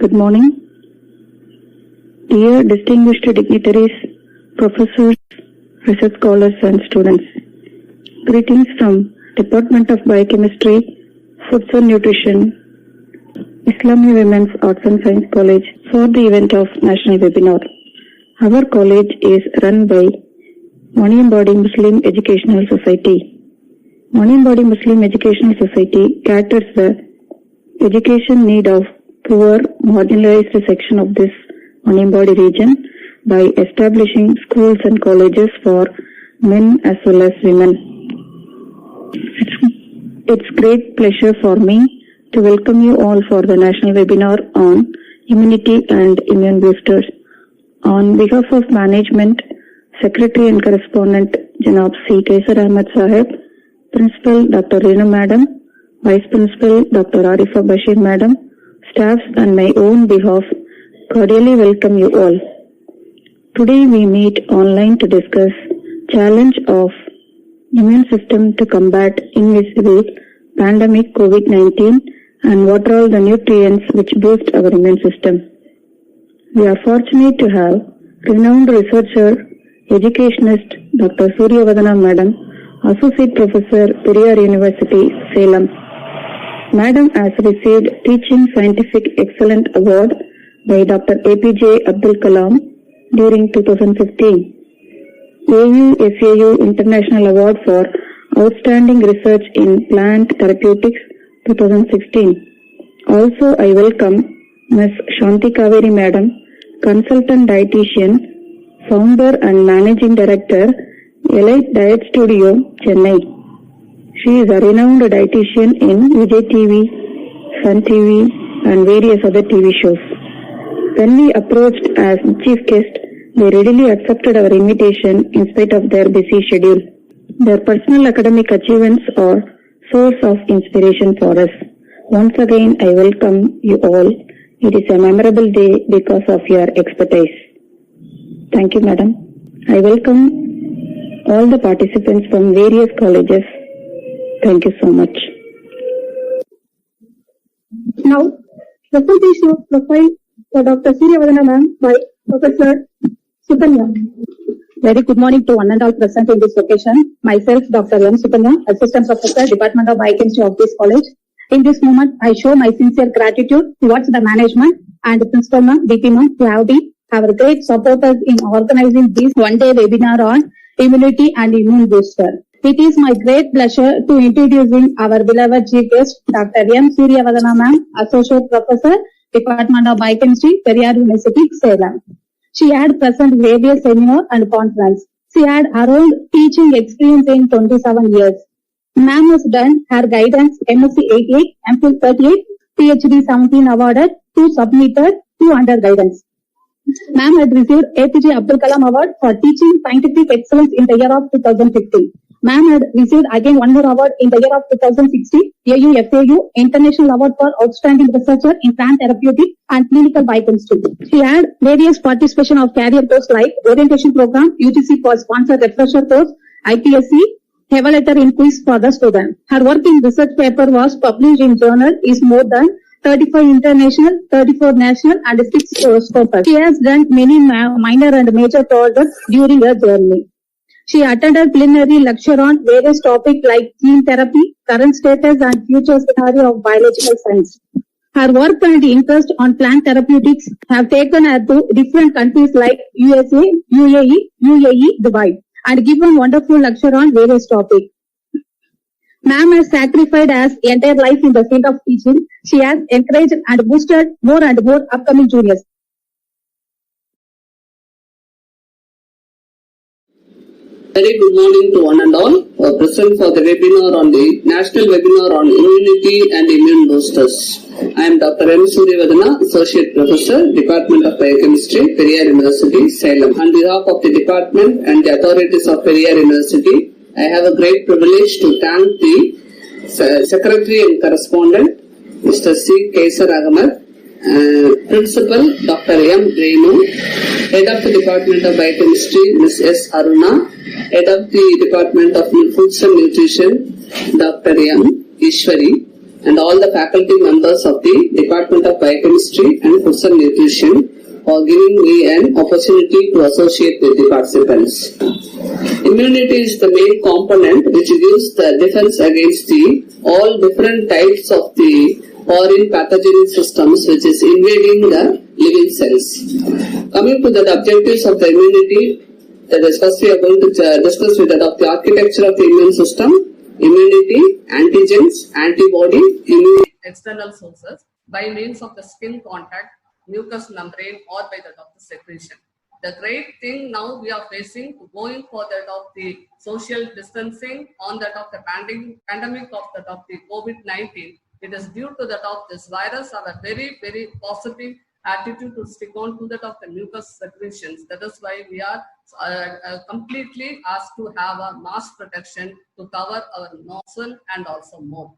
Good morning. Dear distinguished dignitaries, professors, research scholars and students. Greetings from Department of Biochemistry, Foods and Nutrition, Islamic Women's Arts and Science College for the event of National Webinar. Our college is run by Maniambadi Muslim Educational Society. Maniambadi Muslim Educational Society caters the education need of poor, marginalized section of this Maniambadi region by establishing schools and colleges for men as well as women. It's great pleasure for me to welcome you all for the national webinar on immunity and immune boosters. On behalf of management, Secretary and Correspondent Janab C. Kaisar Ahmed Sahib, Principal Dr. Reenu Madam, Vice Principal Dr. Arifa Bashir Madam, staffs and my own behalf, cordially welcome you all. Today we meet online to discuss challenge of immune system to combat invisible pandemic COVID-19 and what are all the nutrients which boost our immune system. We are fortunate to have renowned researcher, educationist Dr. Suryavadana Madam, Associate Professor, Periyar University, Salem. Madam has received Teaching Scientific Excellence Award by Dr. APJ Abdul Kalam during 2015. AU-SAU International Award for Outstanding Research in Plant Therapeutics 2016. Also, I welcome Ms. Shanti Kaveri Madam, Consultant Dietitian, Founder and Managing Director, Elite Diet Studio, Chennai. She is a renowned dietitian in Vijay TV, Sun TV and various other TV shows. When we approached as chief guest, they readily accepted our invitation in spite of their busy schedule. Their personal academic achievements are source of inspiration for us. Once again, I welcome you all. It is a memorable day because of your expertise. Thank you, Madam. I welcome all the participants from various colleges. Thank you so much. Now, presentation of profile for Dr. Suryavadana Ma'am by Professor Sukanya. Very good morning to one and all present in this occasion. Myself, Dr. M. Sukanya, Assistant Professor, Department of Biochemistry of this college. In this moment, I show my sincere gratitude towards the management and the Principal Ma'am, DP Ma'am, who have been our great supporters in organizing this one-day webinar on immunity and immune booster. It is my great pleasure to introducing our beloved chief guest, Dr. M. Suryavadana Ma'am, Associate Professor, Department of Biochemistry, Periyar University, Salem. She had present various seminars and conferences. She had around teaching experience in 27 years. Ma'am has done her guidance MSc 88, MPhil 38, PhD 17 awarded, 2 submitted, 2 under guidance. Ma'am had received APJ Abdul Kalam Award for teaching scientific excellence in the year of 2015. Ma'am had received again one more award in the year of 2016, AU-FAU International Award for Outstanding Researcher in Plant Therapeutics and Clinical Biochemistry. She had various participation of career course like Orientation Program, UGC for Sponsored Refresher Course, IPSC, Evaluator in Quiz for the student. Her work in research paper was published in journal is more than 35 international, 34 national and 6 scopers. She has done many minor and major projects during her journey. She attended plenary lecture on various topics like gene therapy, current status and future scenario of biological science. Her work and interest on plant therapeutics have taken her to different countries like USA, UAE, Dubai and given wonderful lecture on various topics. Ma'am has sacrificed her entire life in the field of teaching. She has encouraged and boosted more and more upcoming juniors. Very good morning to one and all. Present for the webinar on the National Webinar on Immunity and Immune Boosters. I am Dr. M. Suryavadana, Associate Professor, Department of Biochemistry, Periyar University, Salem. On behalf of the department and the authorities of Periyar University, I have a great privilege to thank the Secretary and Correspondent, Mr. C. Kaisar Ahmed, Principal, Dr. M. Reenu, Head of the Department of Biochemistry, Ms. S. Aruna, Head of the Department of Foods and Nutrition, Dr. M. Ishwari, and all the faculty members of the Department of Biochemistry and Food and Nutrition for giving me an opportunity to associate with the participants. Immunity is the main component which gives the defense against the all different types of the foreign pathogenic systems which is invading the living cells. Coming to the objectives of the immunity, that is first we are going to discuss with that of the architecture of the immune system, immunity, antigens, antibody, immune external sources by means of the skin contact, mucous membrane or by that of the secretion. The great thing now we are facing going for that of the social distancing on that of the pandemic of that of the COVID-19. It is due to that of this virus have a very, very positive attitude to stick on to that of the mucus secretions. That is why we are completely asked to have a mask protection to cover our nostril and also mouth.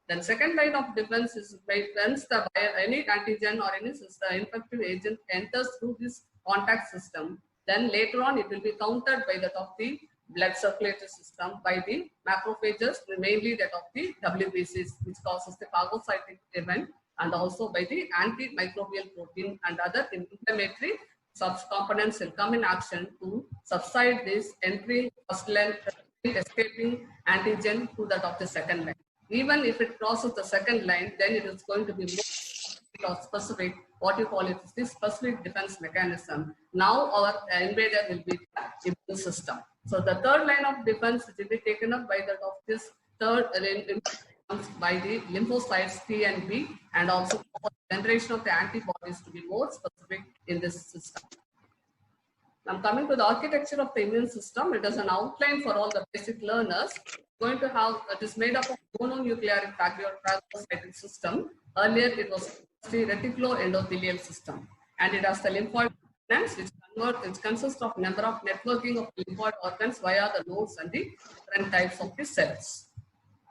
Then second line of defense is by once the any antigen or any infective agent enters through this contact system, then later on it will be countered by that of the blood circulatory system by the macrophages, mainly that of the WBCs, which causes the phagocytic event, and also by the antimicrobial protein and other inflammatory subcomponents will come in action to subside this entry first line escaping antigen to that of the second line. Even if it crosses the second line, then it is going to be more specific, what you call it is this specific defense mechanism. Now our invader will be the immune system. So the third line of defense will be taken up by that of this third by the lymphocytes T and B, and also generation of the antibodies to be more specific in this system. Now coming to the architecture of the immune system, it is an outline for all the basic learners. Going to have it is made up of mononuclear phagocytic system. Earlier it was the reticuloendothelial system, and it has the lymphoid organs which consists of number of networking of lymphoid organs via the nodes and the different types of the cells.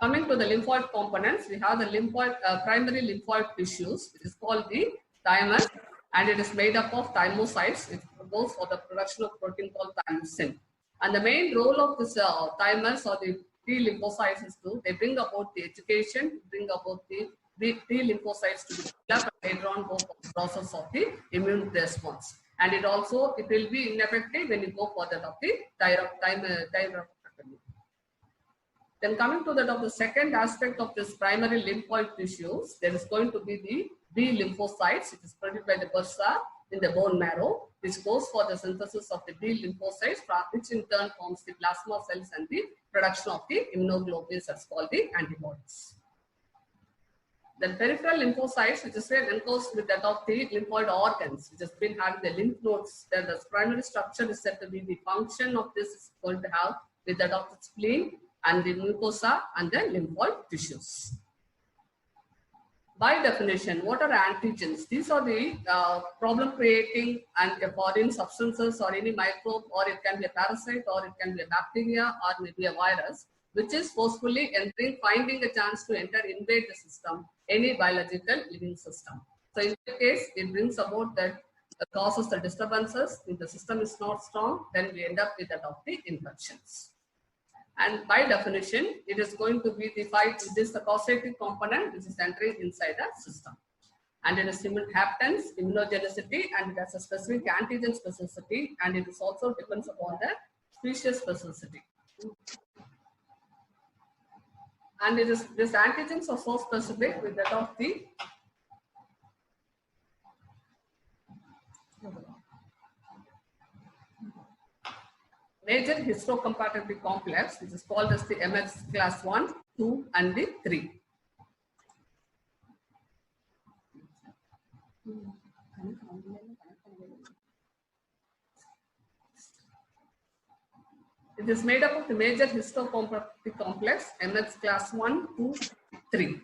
Coming to the lymphoid components, we have the lymphoid primary lymphoid tissues, which is called the thymus, and it is made up of thymocytes, which goes for the production of protein called thymosin. And the main role of this thymus or the T lymphocytes is to they bring about the education, bring about the T lymphocytes to be developed, and later on go for the process of the immune response. And it will be ineffective when you go for that of the thyroid. Then coming to that of the second aspect of this primary lymphoid tissues, there is going to be the B lymphocytes, which is produced by the bursa in the bone marrow, which goes for the synthesis of the B lymphocytes, which in turn forms the plasma cells and the production of the immunoglobulins, that's called the antibodies. Then peripheral lymphocytes, which is enclosed with that of the lymphoid organs, which has been having the lymph nodes. Then the primary structure is said to be the function of this is going to have with that of the spleen and the mucosa and the lymphoid tissues. By definition, what are antigens? These are the problem-creating and foreign substances or any microbe, or it can be a parasite, or it can be a bacteria, or maybe a virus, which is forcefully entering, finding a chance to enter, invade the system, any biological living system. So in this case, it brings about that causes the disturbances. If the system is not strong, then we end up with that of the infections. And by definition, it is going to be the causative component which is entering inside the system. And it is haptens, immunogenicity, and it has a specific antigen specificity, and it is also depends upon the species specificity. And it is these antigens are so specific with that of the major histocompatibility complex, which is called as the MS class 1, 2, and the 3. It is made up of the major histocompatibility complex, MS class 1, 2, 3.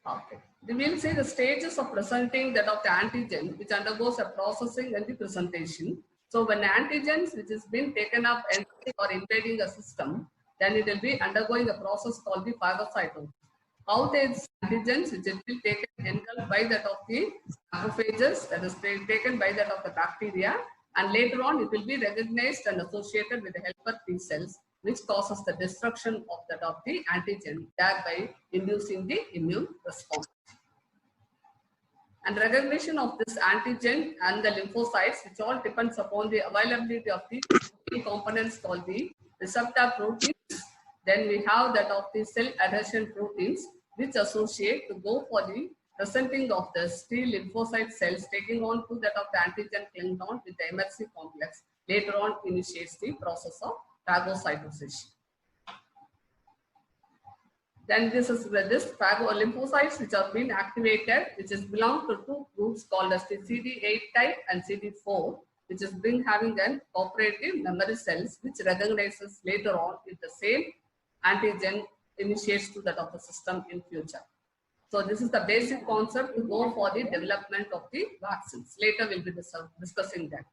Okay. We will see the stages of presenting that of the antigen, which undergoes a processing and the presentation. So when antigens which has been taken up and or invading a system, then it will be undergoing a process called the phagocytosis. How these antigens which will be taken engulfed by that of the macrophages, that is taken by that of the bacteria, and later on it will be recognized and associated with the helper T cells, which causes the destruction of the antigen, thereby inducing the immune response. And recognition of this antigen and the lymphocytes, which all depends upon the availability of the components called the receptor proteins. Then we have that of the cell adhesion proteins, which associate to go for the presenting of the T lymphocyte cells taking on to that of the antigen clinged on with the MHC complex. Later on initiates the process of phagocytosation. Then this is this lymphocytes which have been activated, which is belong to two groups called as the CD8 type and CD4, which is been having an cooperative memory cells, which recognizes later on if the same antigen initiates to that of the system in future. So this is the basic concept to go for the development of the vaccines. Later we'll be discussing that.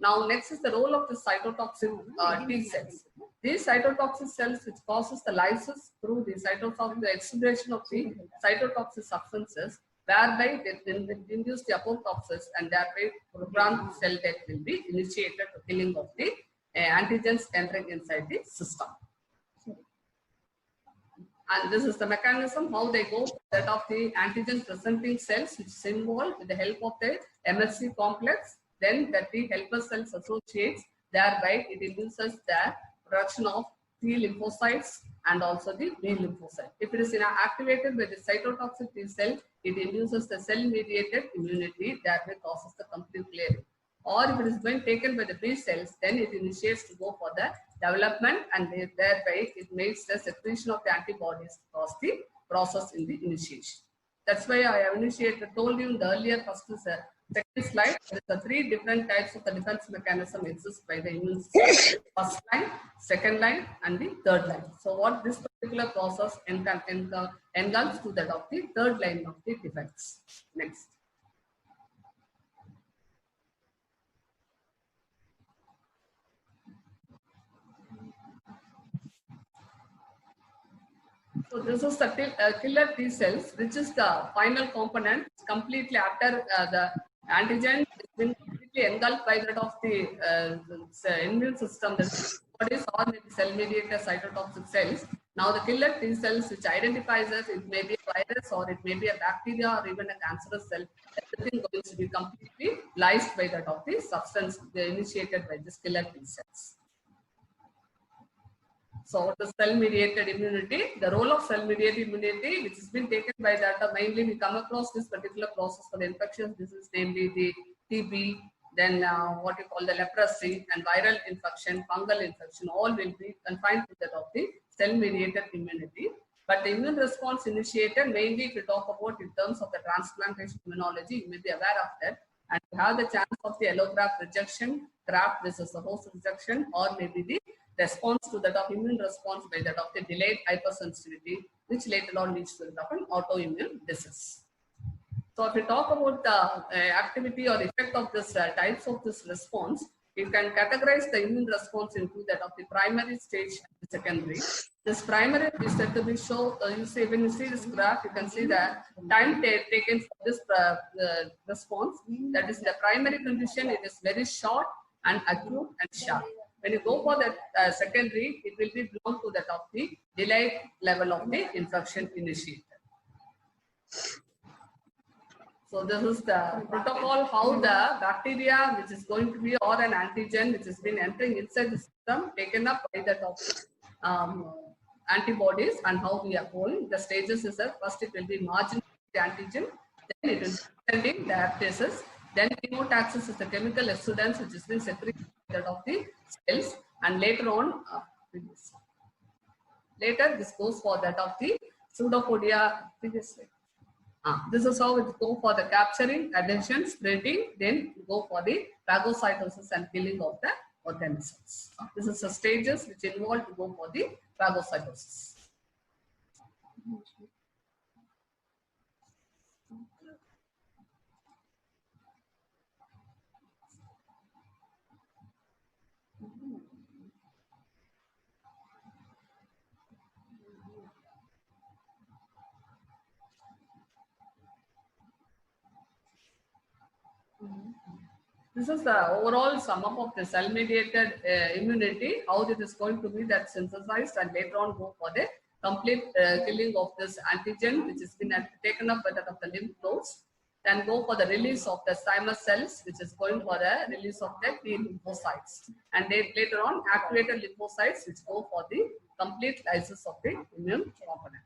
Now next is the role of the cytotoxic T cells. These cytotoxic cells which causes the lysis through the cytotoxic, the exudation of the cytotoxic substances, whereby they induce the apoptosis and thereby programmed cell death will be initiated to killing of the antigens entering inside the system. And this is the mechanism how they go that of the antigen presenting cells which is involved with the help of the MHC complex. Then the T helper cells associates, thereby it induces the production of T lymphocytes and also the B lymphocyte. If it is activated by the cytotoxic T cell, it induces the cell-mediated immunity, thereby causes the complete clearing. Or if it is being taken by the B cells, then it initiates to go for the development and thereby it makes the secretion of the antibodies to cause the process in the initiation. That's why I have told you in the earlier second slide, there are three different types of the defense mechanism exist by the immune system. First line, second line, and the third line. So what this particular process engulfs to that of the third line of the defense. Next. So this is the killer T cells, which is the final component. Completely after the antigen has been completely engulfed by that of the immune system, the bodies or maybe cell-mediated cytotoxic cells. Now the killer T cells, which identifies as it may be a virus or it may be a bacteria or even a cancerous cell, everything going to be completely lysed by that of the substance initiated by this killer T cells. So the cell-mediated immunity, the role of cell-mediated immunity, which has been taken by that, mainly we come across this particular process for the infectious disease, namely the TB, then what you call the leprosy and viral infection, fungal infection, all will be confined to that of the cell-mediated immunity. But the immune response initiated, mainly if you talk about in terms of the transplantation immunology, you may be aware of that. And you have the chance of the allograft rejection, graft versus the host rejection, or maybe the response to that of immune response by that of the delayed hypersensitivity, which later on leads to that of an autoimmune disease. So if we talk about the activity or effect of this types of this response, you can categorize the immune response into that of the primary stage and the secondary. This primary is said to be you see when you see this graph, you can see the time taken for this response. That is the primary condition. It is very short and acute and sharp. When you go for the secondary, it will be belong to that of the delayed level of the infection initiated. So this is the protocol how the bacteria which is going to be or an antigen which has been entering inside the system taken up by that of antibodies and how we are going. The stages is that first it will be marginal the antigen, then it will be sending the apoptosis, then chemotaxis is the chemical exudance which has been secreted that of the cells, and later on later this goes for that of the pseudopodia previously. This is how it go for the capturing, adhesion, spreading, then go for the phagocytosis and killing of the organisms. This is the stages which involve to go for the phagocytosis. This is the overall sum up of the cell-mediated immunity, how it is going to be that synthesized and later on go for the complete killing of this antigen, which has been taken up by that of the lymph nodes, then go for the release of the thymus cells, which is going for the release of the T lymphocytes, and later on activated lymphocytes, which go for the complete lysis of the immune component.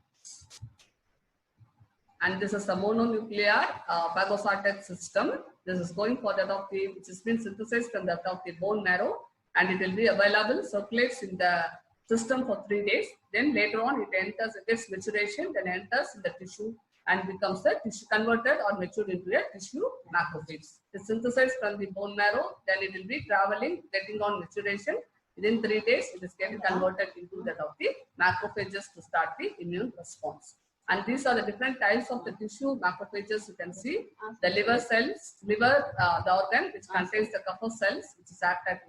And this is the mononuclear phagocytic system. This is going for that of the, which has been synthesized from that of the bone marrow, and it will be available, circulates in the system for 3 days. Then later on it enters, it gets maturation, then enters in the tissue and becomes the tissue converted or matured into a tissue macrophage. It's synthesized from the bone marrow, then it will be traveling, getting on maturation. Within 3 days, it is getting converted into that of the macrophages to start the immune response. And these are the different types of the tissue macrophages you can see. The liver cells, the organ which contains the Kupffer cells, which is act as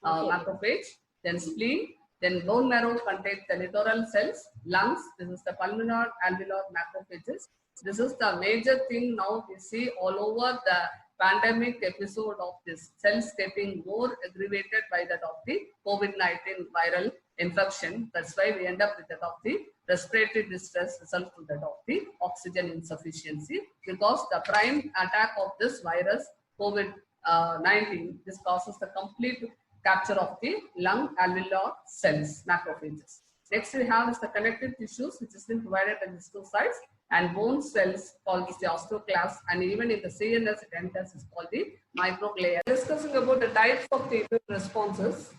macrophage. Then spleen, then bone marrow contains the littoral cells. Lungs, this is the pulmonary alveolar macrophages. This is the major thing now we see all over the pandemic episode of this cells getting more aggravated by that of the COVID-19 viral infection. That's why we end up with that of the respiratory distress result to that of the oxygen insufficiency, because the prime attack of this virus COVID-19, this causes the complete capture of the lung alveolar cells, macrophages. Next we have is the connective tissues, which is been provided by these two sides, and bone cells called the osteoclasts, and even in the CNS it enters is called the microglia. Discussing about the types of the immune responses,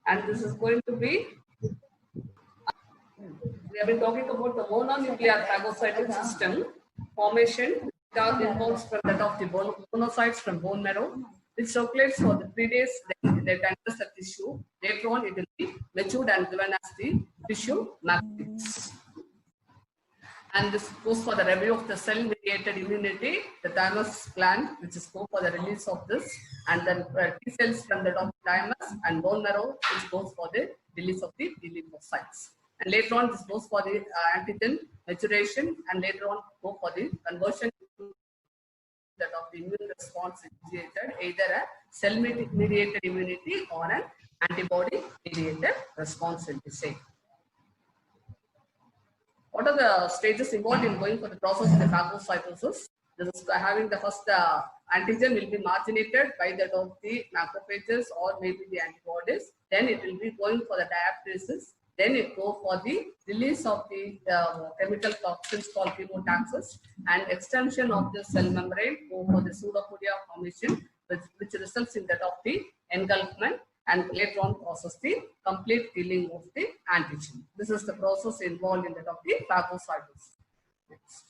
and this is going to be, we have been talking about the mononuclear phagocytic system formation that involves from that of the monocytes from bone marrow, which circulates for the 3 days, then it enters the tissue. Later on, it will be matured and given as the tissue macrophages. And this goes for the review of the cell-mediated immunity, the thymus gland, which is go for the release of this, and then T cells from the thymus, and bone marrow, which goes for the release of the T lymphocytes. And later on, this goes for the antigen maturation, and later on go for the conversion that of the immune response initiated, either a cell-mediated immunity or an antibody-mediated response, will be said. What are the stages involved in going for the process of the phagocytosis? This is having the first antigen will be marginated by that of the macrophages or maybe the antibodies. Then it will be going for the diaphyresis. Then it go for the release of the chemical toxins called chemotaxis, and extension of the cell membrane go for the pseudopodia formation, which results in that of the engulfment, and later on process the complete killing of the antigen. This is the process involved in that of the phagocytosis. Next.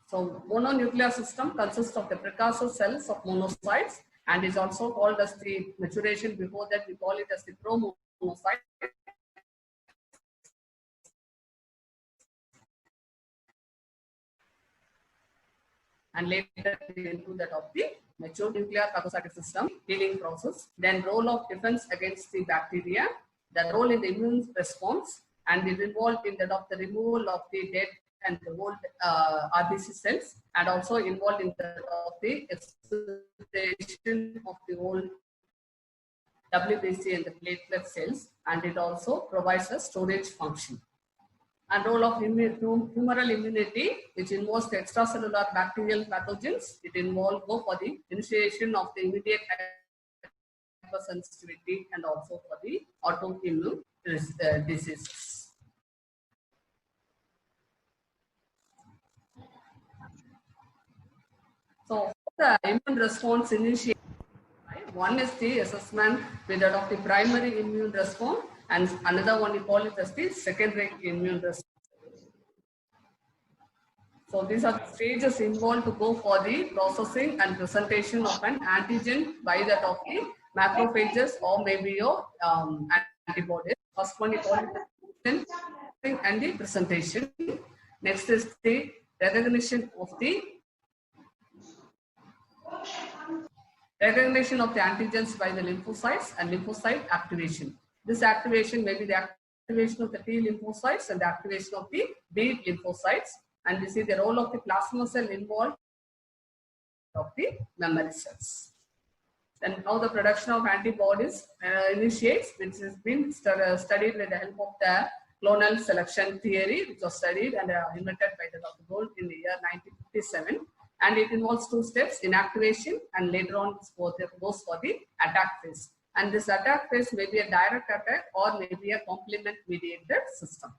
So mononuclear system consists of the precursor cells of monocytes, and is also called as the maturation. Before that, we call it as the promonocyte. And later into that of the mature nuclear phagocytic system healing process. Then role of defense against the bacteria, the role in the immune response, and is involved in that of the removal of the dead and the old RBC cells, and also involved in the of the excitation of the old WBC and the platelet cells, and it also provides a storage function. And role of humoral immunity, which involves the extracellular bacterial pathogens. It involves go for the initiation of the immediate hypersensitivity and also for the autoimmune diseases. So the immune response initiation, one is the assessment with that of the primary immune response, and another one we call it as the secondary immune response. So these are the stages involved to go for the processing and presentation of an antigen by that of the macrophages or maybe your antibodies. First one we call it the and the presentation. Next is the recognition of the antigens by the lymphocytes and lymphocyte activation. This activation may be the activation of the T lymphocytes and the activation of the B lymphocytes. And we see the role of the plasma cell involved of the memory cells. And now the production of antibodies initiates, which has been studied with the help of the clonal selection theory, which was studied and invented by Dr. Gould in the year 1957. And it involves two steps: inactivation, and later on goes for the attack phase. And this attack phase may be a direct attack or may be a complement mediated system.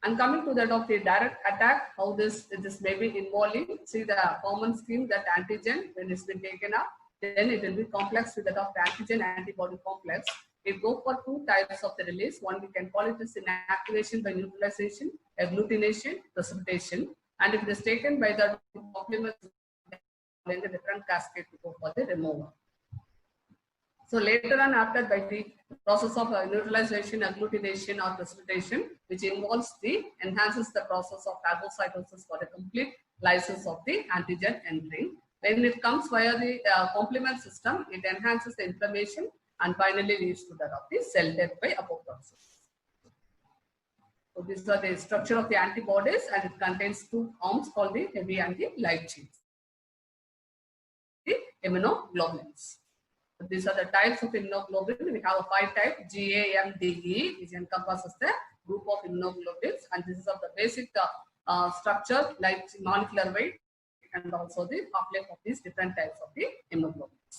And coming to that of the direct attack, how this may be involving, see the common scheme that antigen, when it's been taken up, then it will be complex with that of the antigen antibody complex. It goes for two types of the release. One, we can call it as inactivation by neutralization, agglutination, precipitation. And if it is taken by the complement, then the different cascade to go for the removal. So later on, after by the process of neutralization, agglutination, or precipitation, which enhances the process of phagocytosis for the complete lysis of the antigen entering. When it comes via the complement system, it enhances the inflammation and finally leads to that of the cell death by apoptosis. So these are the structure of the antibodies, and it contains two arms called the heavy and the light chains, the immunoglobulins. So these are the types of immunoglobulin. We have a 5 type, GAMDE, which encompasses the group of immunoglobulins, and this is of the basic structure like molecular weight and also the half-life of these different types of the immunoglobulins.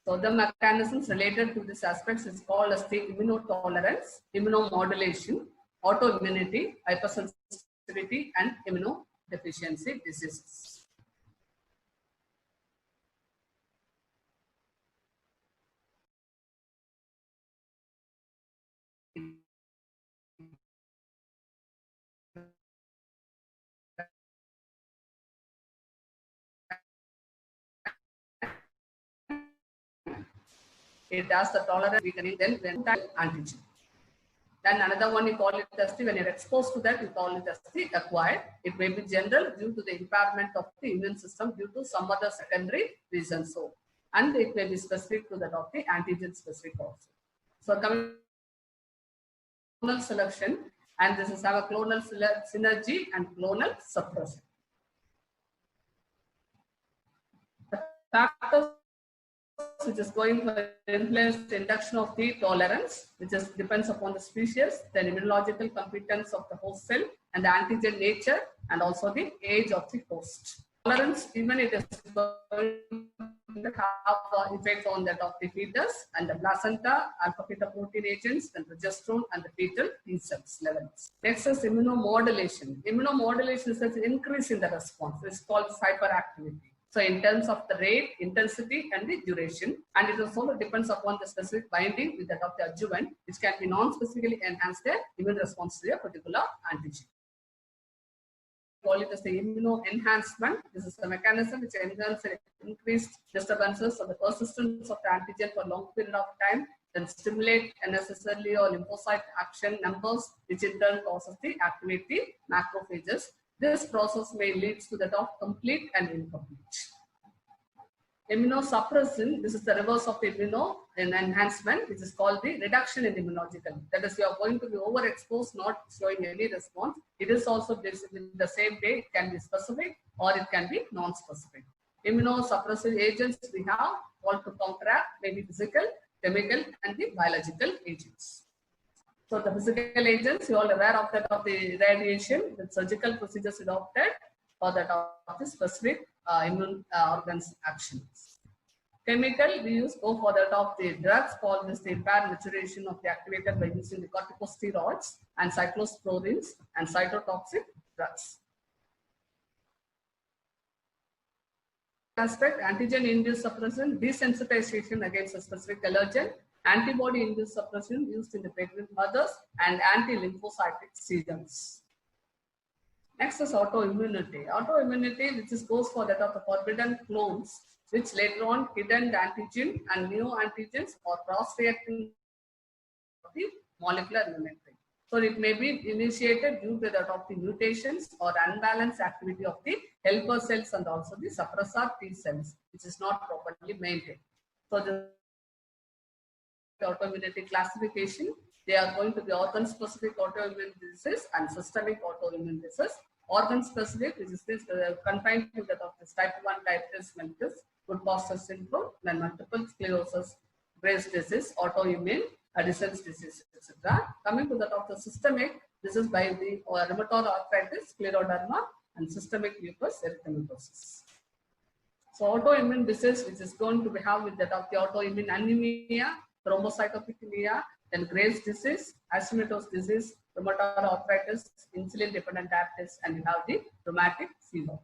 So the mechanisms related to this aspects is called as the immunotolerance, immunomodulation, autoimmunity, hypersensitivity, and immunodeficiency diseases. It has the tolerance weakening, then antigen. Then another one, you call it as the, when you're exposed to that, you call it as the acquired. It may be general due to the impairment of the immune system due to some other secondary reason. So, and it may be specific to that of the antigen specific also. So coming to clonal selection, and this is have a clonal synergy and clonal suppression. The factors which is going to influence the induction of the tolerance, which is depends upon the species, the immunological competence of the host cell, and the antigen nature, and also the age of the host. Tolerance, even it is going to have effect on that of the fetus and the placenta, alpha-fetoprotein agents, and progesterone, and the fetal T cells levels. Next is immunomodulation. Immunomodulation is an increase in the response. It's called hyperactivity. So in terms of the rate, intensity, and the duration, and it also depends upon the specific binding with that of the adjuvant, which can be non-specifically enhance the immune response to a particular antigen. We call it as the immunoenhancement. This is the mechanism which enhances increased disturbances of the persistence of the antigen for a long period of time, then stimulate unnecessarily or lymphocyte action numbers, which in turn causes the activate the macrophages. This process may lead to that of complete and incomplete. Immunosuppression, this is the reverse of the immunoenhancement, which is called the reduction in immunological. That is, you are going to be overexposed, not showing any response. It is also basically the same way, it can be specific or it can be non-specific. Immunosuppressive agents we have all to counteract, maybe physical, chemical, and the biological agents. So the physical agents, you are all aware of that of the radiation, the surgical procedures adopted for that of the specific immune organs actions. Chemical, we go for that of the drugs called this the impaired maturation of the activator by using the corticosteroids and cyclosporins and cytotoxic drugs. Aspect, antigen-induced suppression, desensitization against a specific allergen, antibody-induced suppression used in the pregnant mothers, and anti-lymphocytic serums. Next is autoimmunity. Autoimmunity, which goes for that of the forbidden clones, which later on hidden antigen and neoantigens or cross-reacting the molecular mimicry. So it may be initiated due to that of the mutations or unbalanced activity of the helper cells and also the suppressor T cells, which is not properly maintained. So the autoimmunity classification. They are going to be organ-specific autoimmune diseases and systemic autoimmune diseases. Organ-specific, which is this, confined to that of this type 1 diabetes mellitus, Wood-Foster syndrome, then multiple sclerosis, Graves' disease, autoimmune, Addison's disease, etc. Coming to that of the systemic, this is by the rheumatoid arthritis, scleroderma, and systemic lupus erythematosus. So autoimmune disease, which is going to be have with that of the autoimmune anemia, thrombocytopenia, then Graves' disease, Hashimoto's disease, rheumatoid arthritis, insulin-dependent diabetes, and you have the rheumatic fever.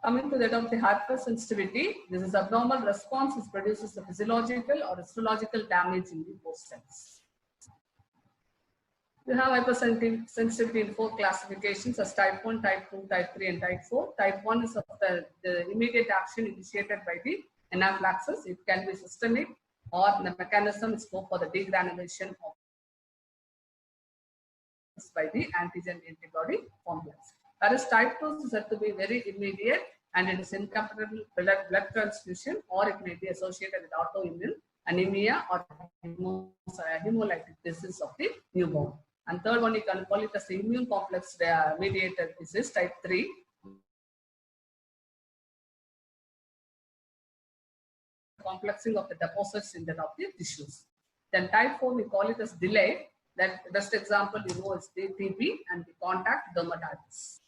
Coming to that of the hypersensitivity, this is abnormal response which produces the physiological or histological damage in the host cells. You have hypersensitivity in 4 classifications as type 1, type 2, type 3, and type 4. Type 1 is of the immediate action initiated by the anaphylaxis. It can be systemic, or the mechanism is for the degranulation of by the antigen antibody complex. Whereas type 2 is said to be very immediate and it is incompatible blood transfusion, or it may be associated with autoimmune anemia or hemolytic disease of the newborn. And third one, you can call it as the immune complex mediated disease, type 3. Complexing of the deposits in the tissues. Then type 4, we call it as delayed. That best example you know is the TB and the contact dermatitis.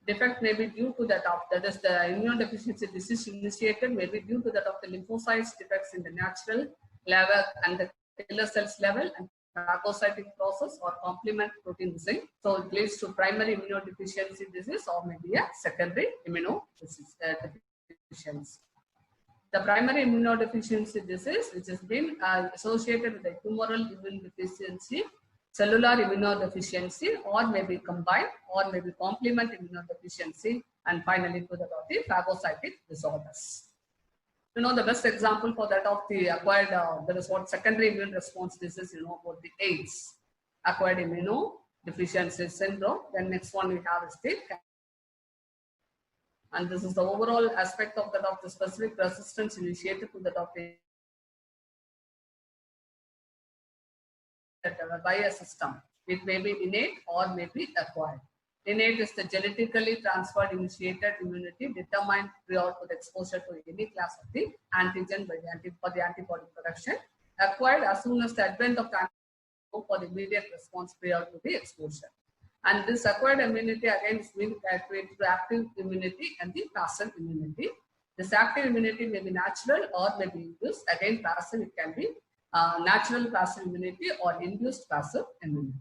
Defect may be due to that is the immunodeficiency disease initiated, may be due to that of the lymphocytes defects in the natural level and the killer cells level and phagocytic process or complement protein missing. So it leads to primary immunodeficiency disease or maybe a secondary immunodeficiency. The primary immunodeficiency disease, which has been associated with the humoral immune deficiency, cellular immunodeficiency, or maybe combined, or maybe complement immunodeficiency, and finally to the phagocytic disorders. You know, the best example for that of the acquired, there is what secondary immune response disease, you know, about the AIDS, acquired immunodeficiency syndrome. Then next one we have is the, and this is the overall aspect of that of the specific resistance initiated to that of the by a system. It may be innate or may be acquired. Innate is the genetically transferred initiated immunity determined prior to the exposure to any class of the antigen by the for the antibody production. Acquired as soon as the advent of the antibody for the immediate response prior to the exposure. And this acquired immunity again is being calculated to active immunity and the passive immunity. This active immunity may be natural or may be induced. Again, passive, it can be natural passive immunity or induced passive immunity.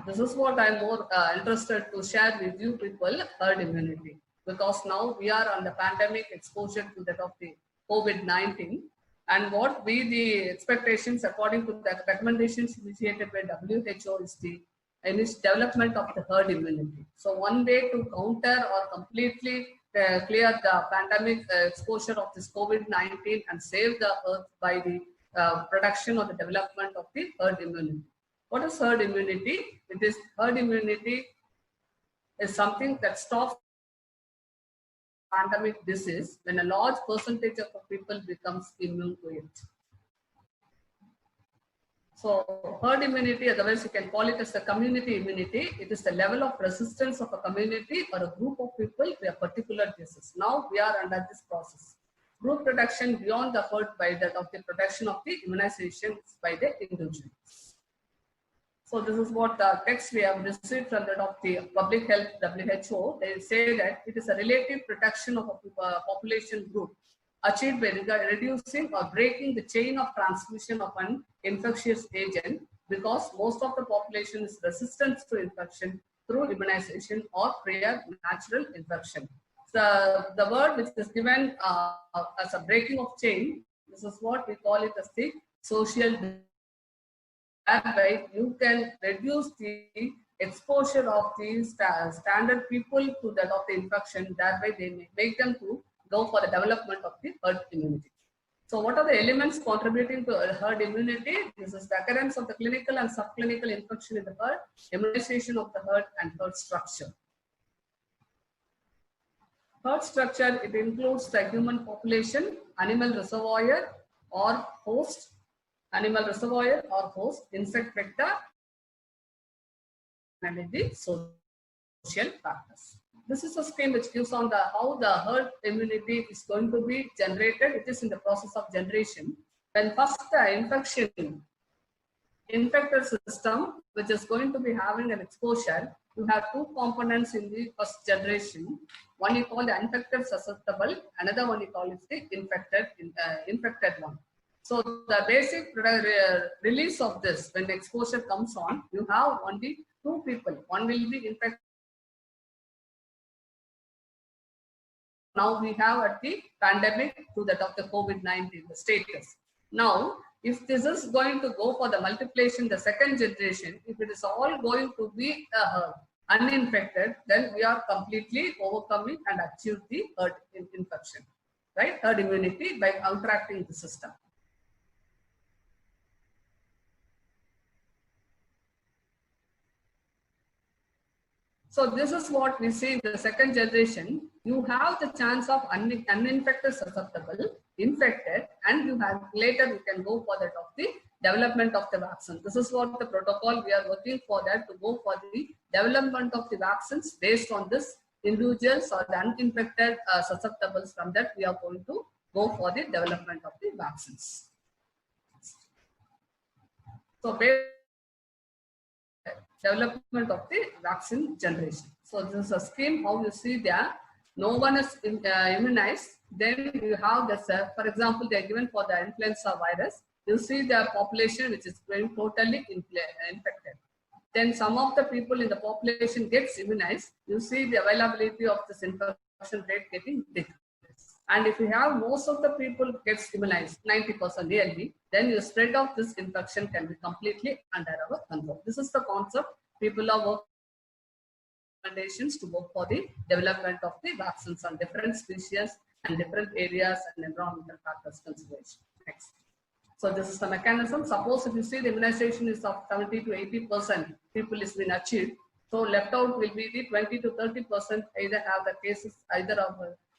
This is what I'm more interested to share with you people, herd immunity, because now we are on the pandemic exposure to that of the COVID-19, and what be the expectations according to the recommendations initiated by WHO is the development of the herd immunity. So one way to counter or completely clear the pandemic exposure of this COVID-19 and save the earth by the production or the development of the herd immunity. What is herd immunity? It is herd immunity is something that stops pandemic disease when a large percentage of people becomes immune to it. So herd immunity, otherwise you can call it as a community immunity. It is the level of resistance of a community or a group of people to a particular disease. Now we are under this process. Group protection beyond the herd by that of the protection of the immunizations by the individuals. So this is what the text we have received from that of the Public Health WHO. They say that it is a relative protection of a population group achieved by reducing or breaking the chain of transmission of an infectious agent, because most of the population is resistant to infection through immunization or prior natural infection. So the word which is given as a breaking of chain, this is what we call it as the social. Thereby, you can reduce the exposure of these standard people to that of the infection. Thereby, they may make them to go for the development of the herd immunity. So, what are the elements contributing to herd immunity? This is the occurrence of the clinical and subclinical infection in the herd, immunization of the herd, and herd structure. Herd structure, it includes the human population, animal reservoir or host, insect vector, and the social factors. This is a scheme which gives on the how the herd immunity is going to be generated. It is in the process of generation. When first the infected system, which is going to be having an exposure, you have two components in the first generation. One you call the infected susceptible, another one you call is the infected one. So the basic release of this, when the exposure comes on, you have only two people. One will be infected. Now we have at the pandemic to that of the COVID-19, the status. Now, if this is going to go for the multiplication, the second generation, if it is all going to be uninfected, then we are completely overcoming and achieve the herd infection, right? Herd immunity by counteracting the system. So this is what we see in the second generation. You have the chance of uninfected susceptible, infected, and you have later you can go for that of the development of the vaccine. This is what the protocol we are working for, that to go for the development of the vaccines based on this individuals or the uninfected susceptibles. From that we are going to go for the development of the vaccines. So based development of the vaccine generation. So this is a scheme how you see there. No one is immunized. Then you have this, for example, they are given for the influenza virus. You see the population which is going totally infected. Then some of the people in the population gets immunized. You see the availability of this infection rate getting decreased. And if you have most of the people gets immunized, 90% nearly, then the spread of this infection can be completely under our control. This is the concept. People are working recommendations to work for the development of the vaccines on different species and different areas and environmental factors consideration. Next. So this is the mechanism. Suppose if you see the immunization is of 70 to 80% people is been achieved. So left out will be the 20 to 30% either have the cases either of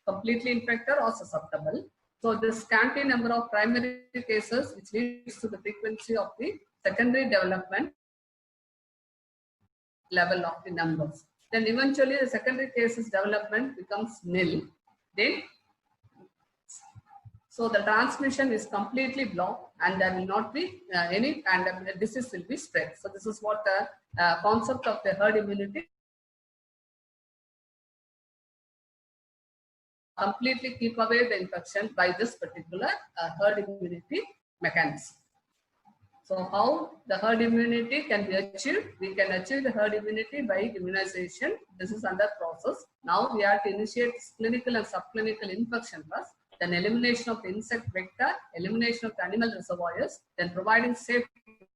completely infected or susceptible. So this scanty number of primary cases which leads to the frequency of the secondary development level of the numbers. Then eventually the secondary cases development becomes nil. Then so the transmission is completely blocked and there will not be any pandemic disease will be spread. So this is what the concept of the herd immunity. Completely keep away the infection by this particular herd immunity mechanism. So how the herd immunity can be achieved? We can achieve the herd immunity by immunization. This is under process. Now we have to initiate clinical and subclinical infection first, then elimination of the insect vector, elimination of the animal reservoirs, then providing safe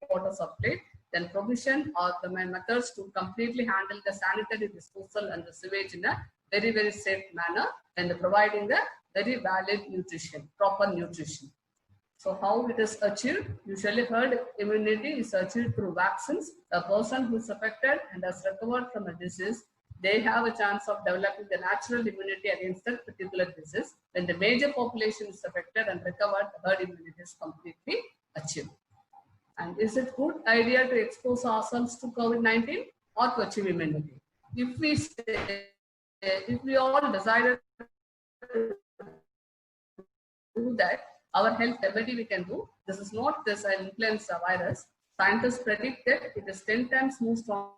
water supply, then provision of the methods to completely handle the sanitary disposal and the sewage in a very, very safe manner, and providing the very valid nutrition, proper nutrition. So how it is achieved? Usually herd immunity is achieved through vaccines. A person who is affected and has recovered from a disease, they have a chance of developing the natural immunity against that particular disease. When the major population is affected and recovered, the herd immunity is completely achieved. And is it good idea to expose ourselves to COVID-19 or to achieve immunity? If we all decided to do that, our health remedy we can do. This is not this influenza virus. Scientists predict that it is 10 times more strong,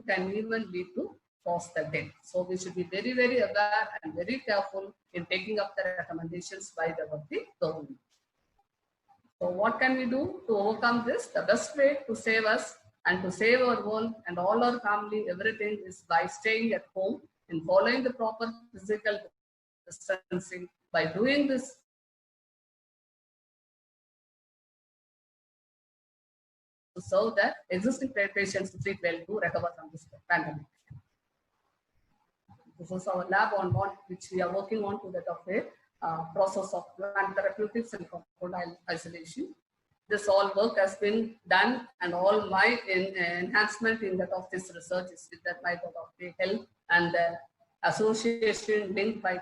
can even lead to cause the death. So we should be very, very aware and very careful in taking up the recommendations by the government. So what can we do to overcome this? The best way to save us and to save our world and all our family, everything, is by staying at home and following the proper physical distancing. By doing this, so that existing patients to treat well to recover from this pandemic. This is our lab on what which we are working on to that of a process of plant therapeutics and crocodile isolation. This all work has been done, and all my enhancement in that of this research is with that by that of the health and association linked by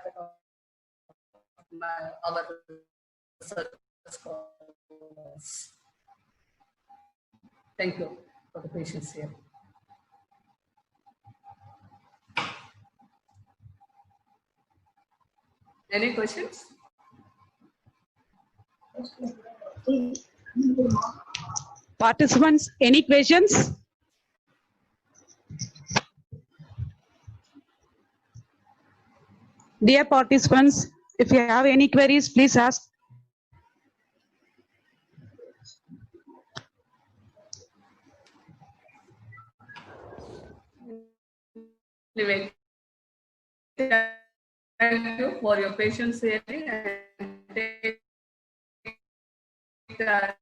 our research scholars. Thank you for the patience here. Any questions? Participants, any questions? Dear participants, if you have any queries, please ask. Anyway, thank you for your patience here and take the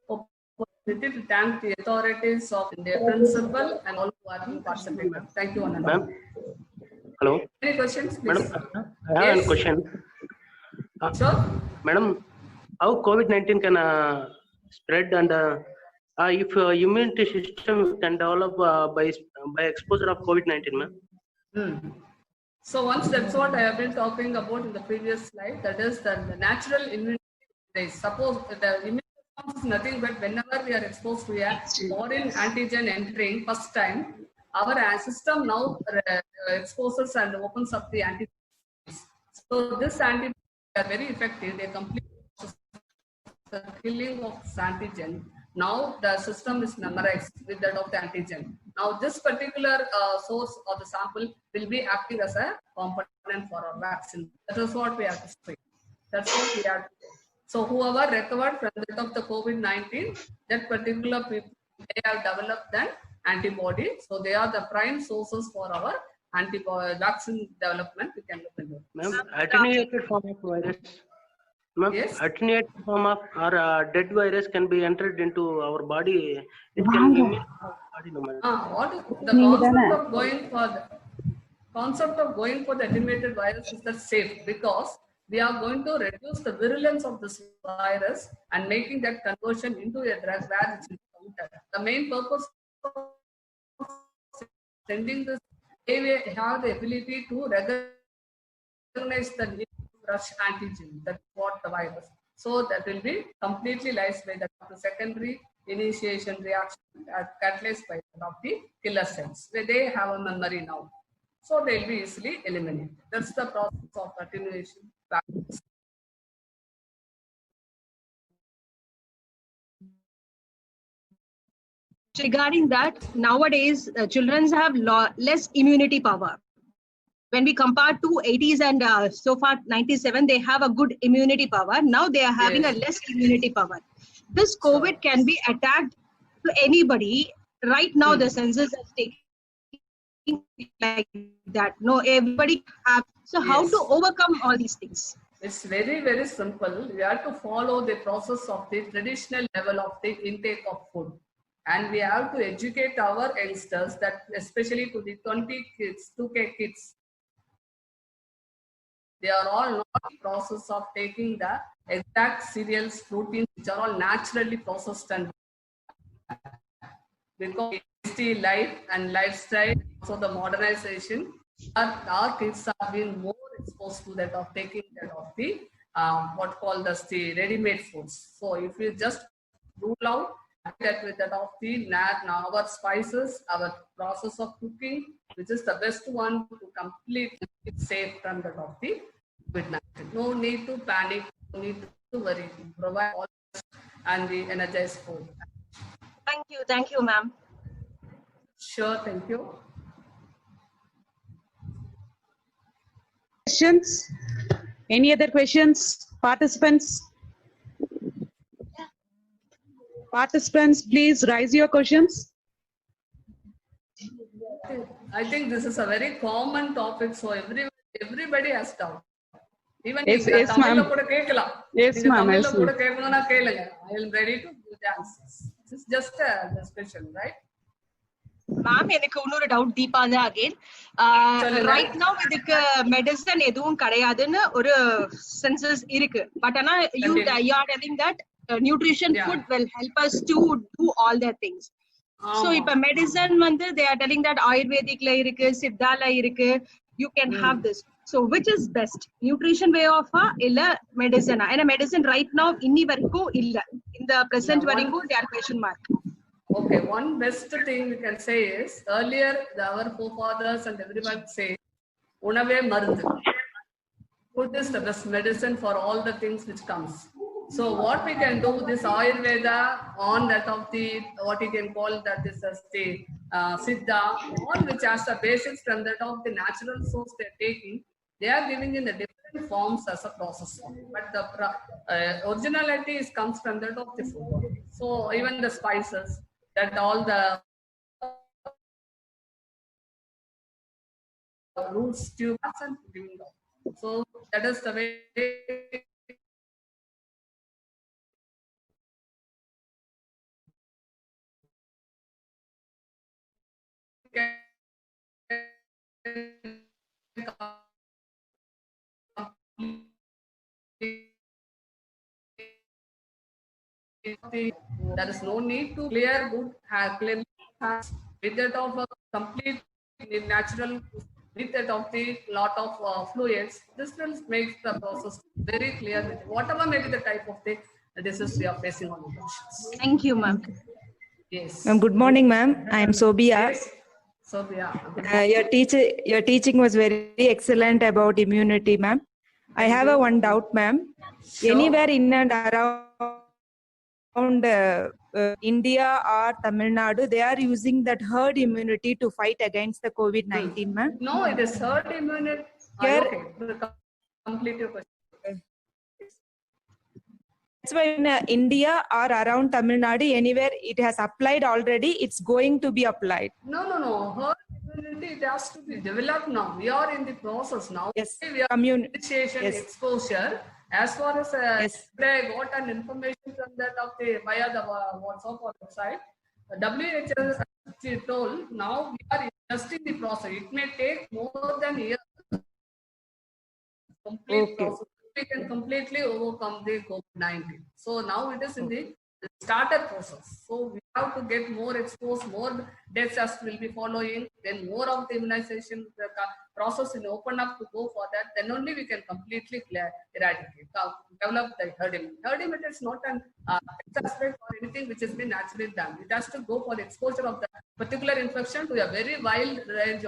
opportunity to thank the authorities of the principal and all who are participating. Thank you, Anand. Ma'am. Hello. Any questions, please? Madam, I have a question. Sure. Madam, how COVID-19 can spread and if immunity system can develop by exposure of COVID-19, ma'am? So once that's what I have been talking about in the previous slide, that is the natural immunity. Suppose the immune response is nothing but whenever we are exposed to a foreign antigen entering first time, our system now exposes and opens up the antibodies. So this antibodies are very effective. They complete the killing of antigen. Now the system is memorized with that of the antigen. Now this particular source or the sample will be active as a component for our vaccine. That is what we have to say. That's what we have to say. So whoever recovered from that of the COVID-19, that particular people, they have developed an antibody. So they are the prime sources for our antibody vaccine development. We can look into. Ma'am, attenuated form of virus. Ma'am, yes. Attenuated form of or dead virus can be entered into our body. It can be body. What is the concept of going for the attenuated virus is that safe, because we are going to reduce the virulence of this virus and making that conversion into a drug where it is counted. The main purpose of sending this, they have the ability to recognize the rush antigen, that's what the virus. So that will be completely lysed by the secondary initiation reaction catalyzed by the killer cells, where they have a memory now. So they will be easily eliminated. That's the process of attenuation. Regarding that, nowadays children have less immunity power. When we compare to 80s and so far 97, they have a good immunity power. Now they are having a less immunity power. This COVID can be attacked to anybody. Right now, the census is taking like that. No, everybody have. So how to overcome all these things? It's very, very simple. We have to follow the process of the traditional level of the intake of food. And we have to educate our youngsters, that especially to the 20 kids, 2K kids, they are all not in the process of taking the exact cereals, proteins, which are all naturally processed, and because tasty life and lifestyle, so the modernization, our kids have been more exposed to that of taking that of the what called as the ready-made foods. So if you just rule out that with that of the our spices, our process of cooking, which is the best one to completely safe from that of the COVID-19. No need to panic, no need to worry. Provide all and the energized food. Thank you, ma'am. Sure, thank you. Questions? Any other questions? Participants? Participants, please raise your questions. I think this is a very common topic, so everybody has doubt. Even yes, ma'am. Yes, ma'am. I am ready to give the answers. This is just a discussion, right? Ma'am, எனக்கு இன்னொரு doubt Deepa தான் again. Right now இதுக்கு medicine எதுவும் கிடையாதுன்னு ஒரு census இருக்கு. But ஆனா you are telling that nutrition food will help us to do all the things. So if a medicine they are telling that Ayurvedic la irukku, Siddha la irukku, you can have this. So which is best? Nutrition way of illa medicine? And a medicine right now inni varaiku illa. In the present varaiku they are question mark. Okay, one best thing we can say is earlier our forefathers and everyone say unave marundu. Food is the best medicine for all the things which comes. So what we can do, this Ayurveda on that of the, what you can call that is as the Siddha, all which has the basics from that of the natural source they are taking, they are giving in the different forms as a process. But the originality is comes from that of the food. So even the spices, that all the roots, tubers and giving out. So that is the way there is no need to clear good clean with that of a complete natural, with that of the lot of fluids. This will make the process very clear with whatever may be the type of the disease we are facing on the patients. Thank you, ma'am. Yes. Ma'am, good morning, ma'am. I am Sobia. Yes. Sobia. Your teaching was very excellent about immunity, ma'am. I have a one doubt, ma'am. Sure. Anywhere in and around India or Tamil Nadu, they are using that herd immunity to fight against the COVID-19, ma'am. No, it is herd immunity. Here, Okay, complete your question. that's why in India or around Tamil Nadu, anywhere it has applied already, it's going to be applied. No. Herd immunity, it has to be developed now. We are in the process now. Yes. We are initiation, Yes. exposure. As far as Yes. I got an information from that of the via the WhatsApp or website, WHO told now we are just in the process. It may take more than a year. Complete process. We can completely overcome the COVID-19. So now it is in the started process. So we have to get more exposed, more deaths as will be following, then more of the immunization process will open up to go for that. Then only we can completely eradicate, develop the herd immunity. Herd immunity is not an aspect or anything which has been naturally done. It has to go for the exposure of the particular infection to a very wide range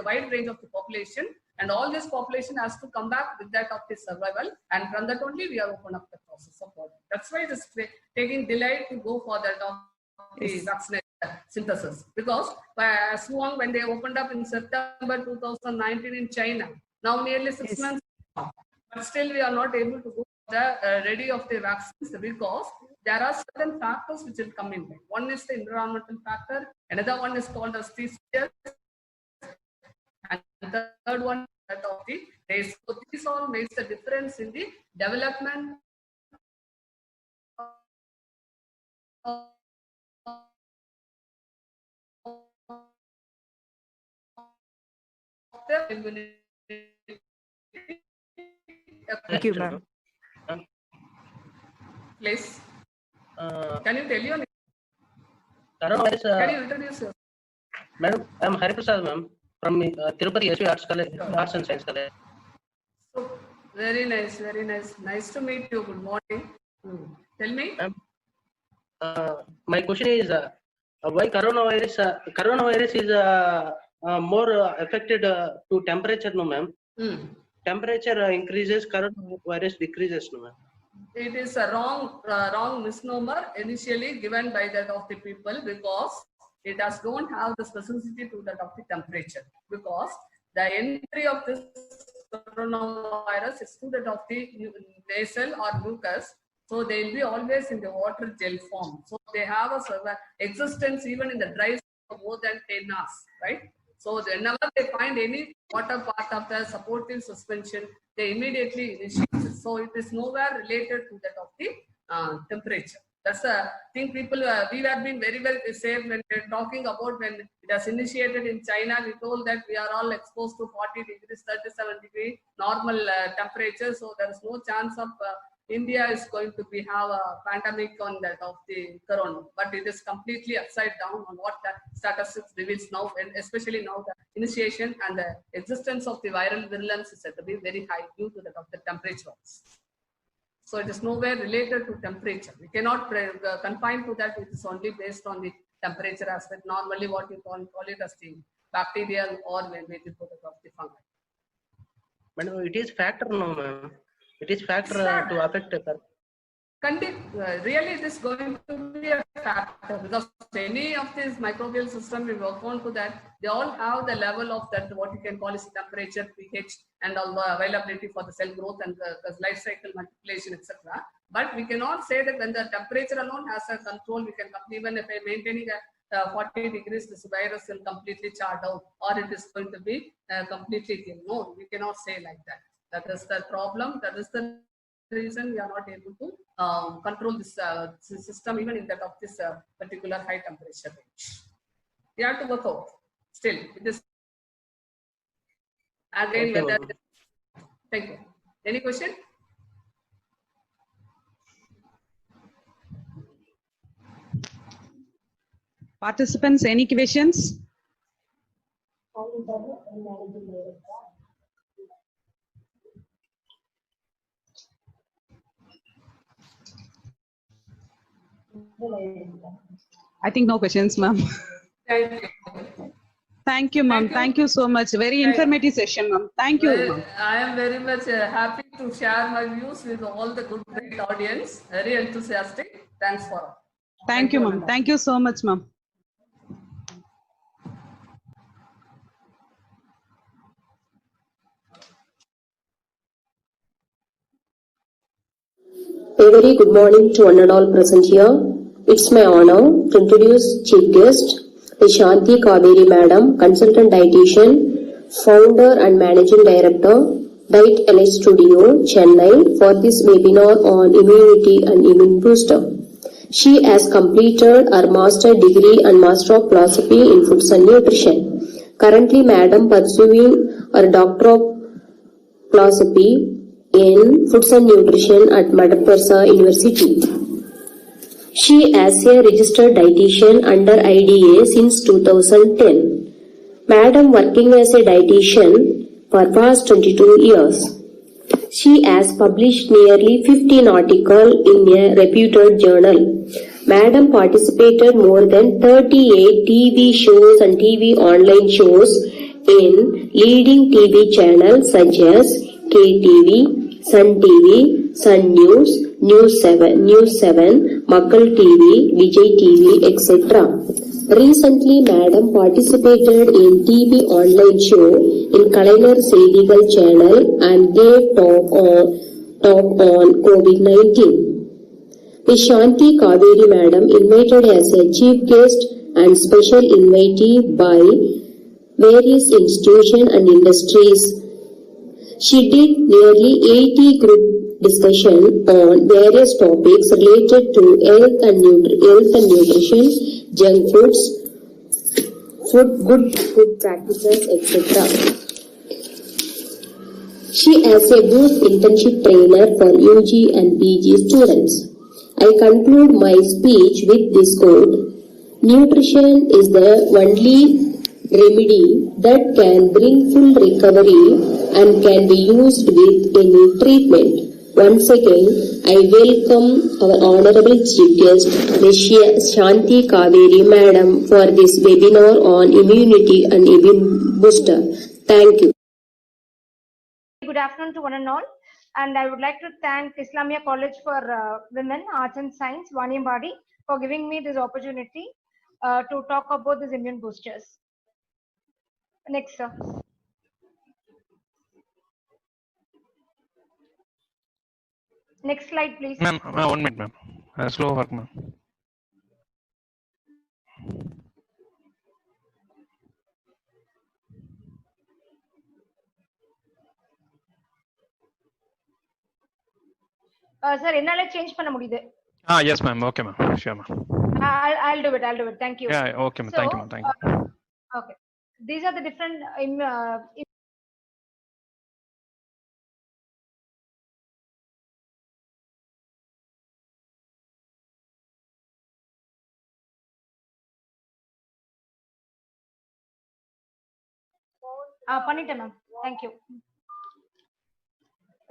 of the population. And all this population has to come back with that of the survival. And from that only we are open up the process of body. That's why it is taking delay to go for that of the vaccination synthesis. Because as long when they opened up in September 2019 in China, now nearly 6 months, but still we are not able to go the ready of the vaccines because there are certain factors which will come in. One is the environmental factor, another one is called as the and the third one that of the race. So this all makes the difference in the development of the immunity. Thank you, ma'am. Please, can you tell your name? Coronavirus, Can you introduce yourself? Madam, I am Hariprasad, ma'am, from Tirupati SV Arts College, Arts and Science College. So, very nice, very nice. Nice to meet you. Good morning. Tell me. My question is, why coronavirus is more affected to temperature, no, ma'am? Temperature increases, coronavirus decreases, no, ma'am? It is a wrong misnomer initially given by that of the people because it does don't have the specificity to that of the temperature because the entry of this coronavirus is to that of the nasal or mucus. So they will be always in the water gel form. So they have a existence even in the dry for more than 10 hours, right? So whenever they find any water part of the supportive suspension, they immediately initiate it. So it is nowhere related to that of the temperature. That's the thing people, we have been very well safe when we're talking about when it has initiated in China. We told that we are all exposed to 40 degrees, 37 degree normal temperature. So there is no chance of India is going to have a pandemic on that of the corona, but it is completely upside down on what the statistics reveals now, and especially now the initiation and the existence of the viral virulence is said to be very high due to that of the temperatures. So it is nowhere related to temperature. We cannot confine to that. It is only based on the temperature aspect. Normally, what you call it as the bacterial or maybe the product of the fungi. Madam, it is factor no, ma'am. It is factor to affect the. Really, it is going to be a factor because any of these microbial system we work on to that, they all have the level of that what you can call is temperature, pH, and all the availability for the cell growth and the life cycle multiplication, etc. But we cannot say that when the temperature alone has a control, we can even if I maintaining a 40 degrees, this virus will completely chart out, or it is going to be completely killed. No, we cannot say like that. That is the problem. That is the reason we are not able to control this system even in that of this particular high temperature range. We have to work out. Still, it is again Okay, whether. Thank you. Any question? Participants, any questions? I think no questions, ma'am. Thank you. Thank you, ma'am. Thank you so much. Very informative session, ma'am. Thank you, ma'am. I am very much happy to share my views with all the good great audience. Very enthusiastic. Thanks for all. Thank you, ma'am. Thank you so much, ma'am. A very good morning to one and all present here. It's my honor to introduce Chief Guest, Ms. Shanti Kaveri Madam, Consultant Dietitian, Founder and Managing Director, Diet LH Studio, Chennai, for this webinar on immunity and immune booster. She has completed her Master degree and Master of Philosophy in Foods and Nutrition. Currently, Madam pursuing her Doctor of Philosophy in Foods and Nutrition at Madrasa University. She is a registered dietitian under IDA since 2010. Madam working as a dietitian for past 22 years. She has published nearly 15 articles in a reputed journal. Madam participated more than 38 TV shows and TV online shows in leading TV channels such as KTV, Sun TV, Sun News, News 7, Makkal TV, Vijay TV, etc. Recently, Madam participated in TV online show in Kalainar Seidigal channel and gave talk on COVID-19. Ms. Shanti Kaveri Madam invited as a chief guest and special invitee by various institutions and industries. She did nearly 80 group discussion on various topics related to health and nutrition, junk foods, good food practices, etc. She is a booth internship trainer for UG and PG students. I conclude my speech with this quote: nutrition is the only remedy that can bring full recovery and can be used with any treatment. Once again, I welcome our Honorable Chief Guest, Ms. Shanti Kaveri Madam, for this webinar on immunity and immune booster. Thank you. Good afternoon to one and all. And I would like to thank Islamia College for Women, Arts and Science, Vaniambadi, for giving me this opportunity to talk about these immune boosters. Next, sir. Next slide, please. Ma'am, 1 minute, ma'am. Slow work, ma'am. Sir, என்னால change பண்ண முடியுது. Yes, ma'am. Okay, ma'am. Sure, ma'am. I'll do it. Thank you. Yeah, okay, ma'am. Thank you, ma'am. Thank you. Okay. These are the different Panita ma'am, thank you.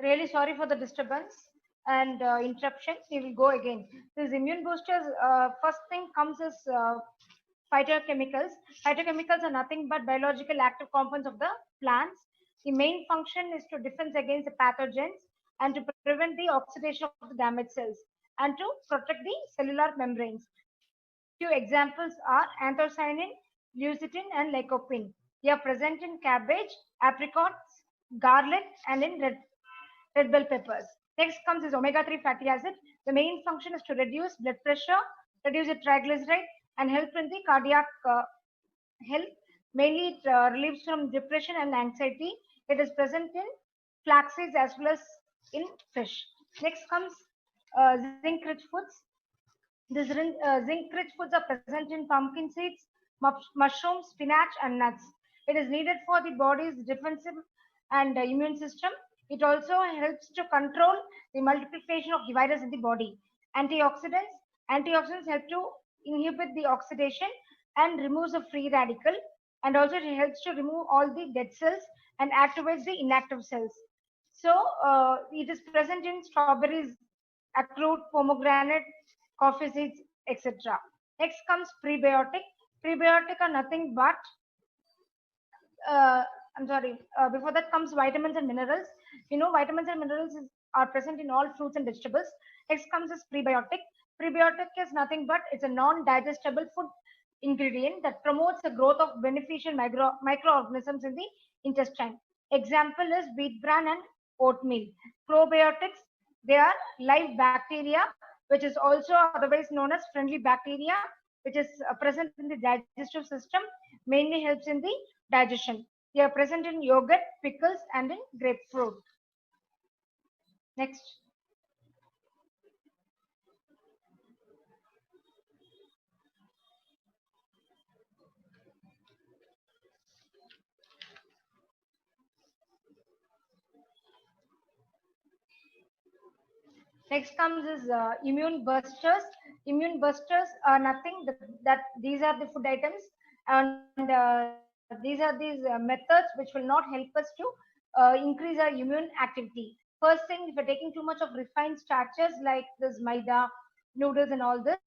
Really sorry for the disturbance and interruption. We will go again. These immune boosters, first thing comes is phytochemicals. Phytochemicals are nothing but biological active compounds of the plants. The main function is to defend against the pathogens and to prevent the oxidation of the damaged cells and to protect the cellular membranes. Few examples are anthocyanin, lutein, and lycopene. They are present in cabbage, apricots, garlic, and in red bell peppers. Next comes is omega-3 fatty acid. The main function is to reduce blood pressure, reduce the triglyceride, and help in the cardiac health. Mainly, it relieves from depression and anxiety. It is present in flax seeds as well as in fish. Next comes zinc-rich foods. These zinc-rich foods are present in pumpkin seeds, mushrooms, spinach, and nuts. It is needed for the body's defensive and immune system. It also helps to control the multiplication of the virus in the body. Antioxidants help to inhibit the oxidation and removes the free radical, and also it helps to remove all the dead cells and activates the inactive cells. So it is present in strawberries, accrued, pomegranate, coffee seeds, etc. Next comes prebiotic. Prebiotic are nothing but before that comes vitamins and minerals. Vitamins and minerals are present in all fruits and vegetables. Next comes is prebiotic. Prebiotic is nothing but it's a non-digestible food ingredient that promotes the growth of beneficial microorganisms in the intestine. Example is wheat bran and oatmeal. Probiotics, they are live bacteria, which is also otherwise known as friendly bacteria, which is present in the digestive system, mainly helps in the digestion. They are present in yogurt, pickles, and in grapefruit. Next. Next comes is immune busters. Immune busters are nothing that these are the food items, and these are these methods which will not help us to increase our immune activity. First thing, if you're taking too much of refined starches like this maida, noodles, and all this,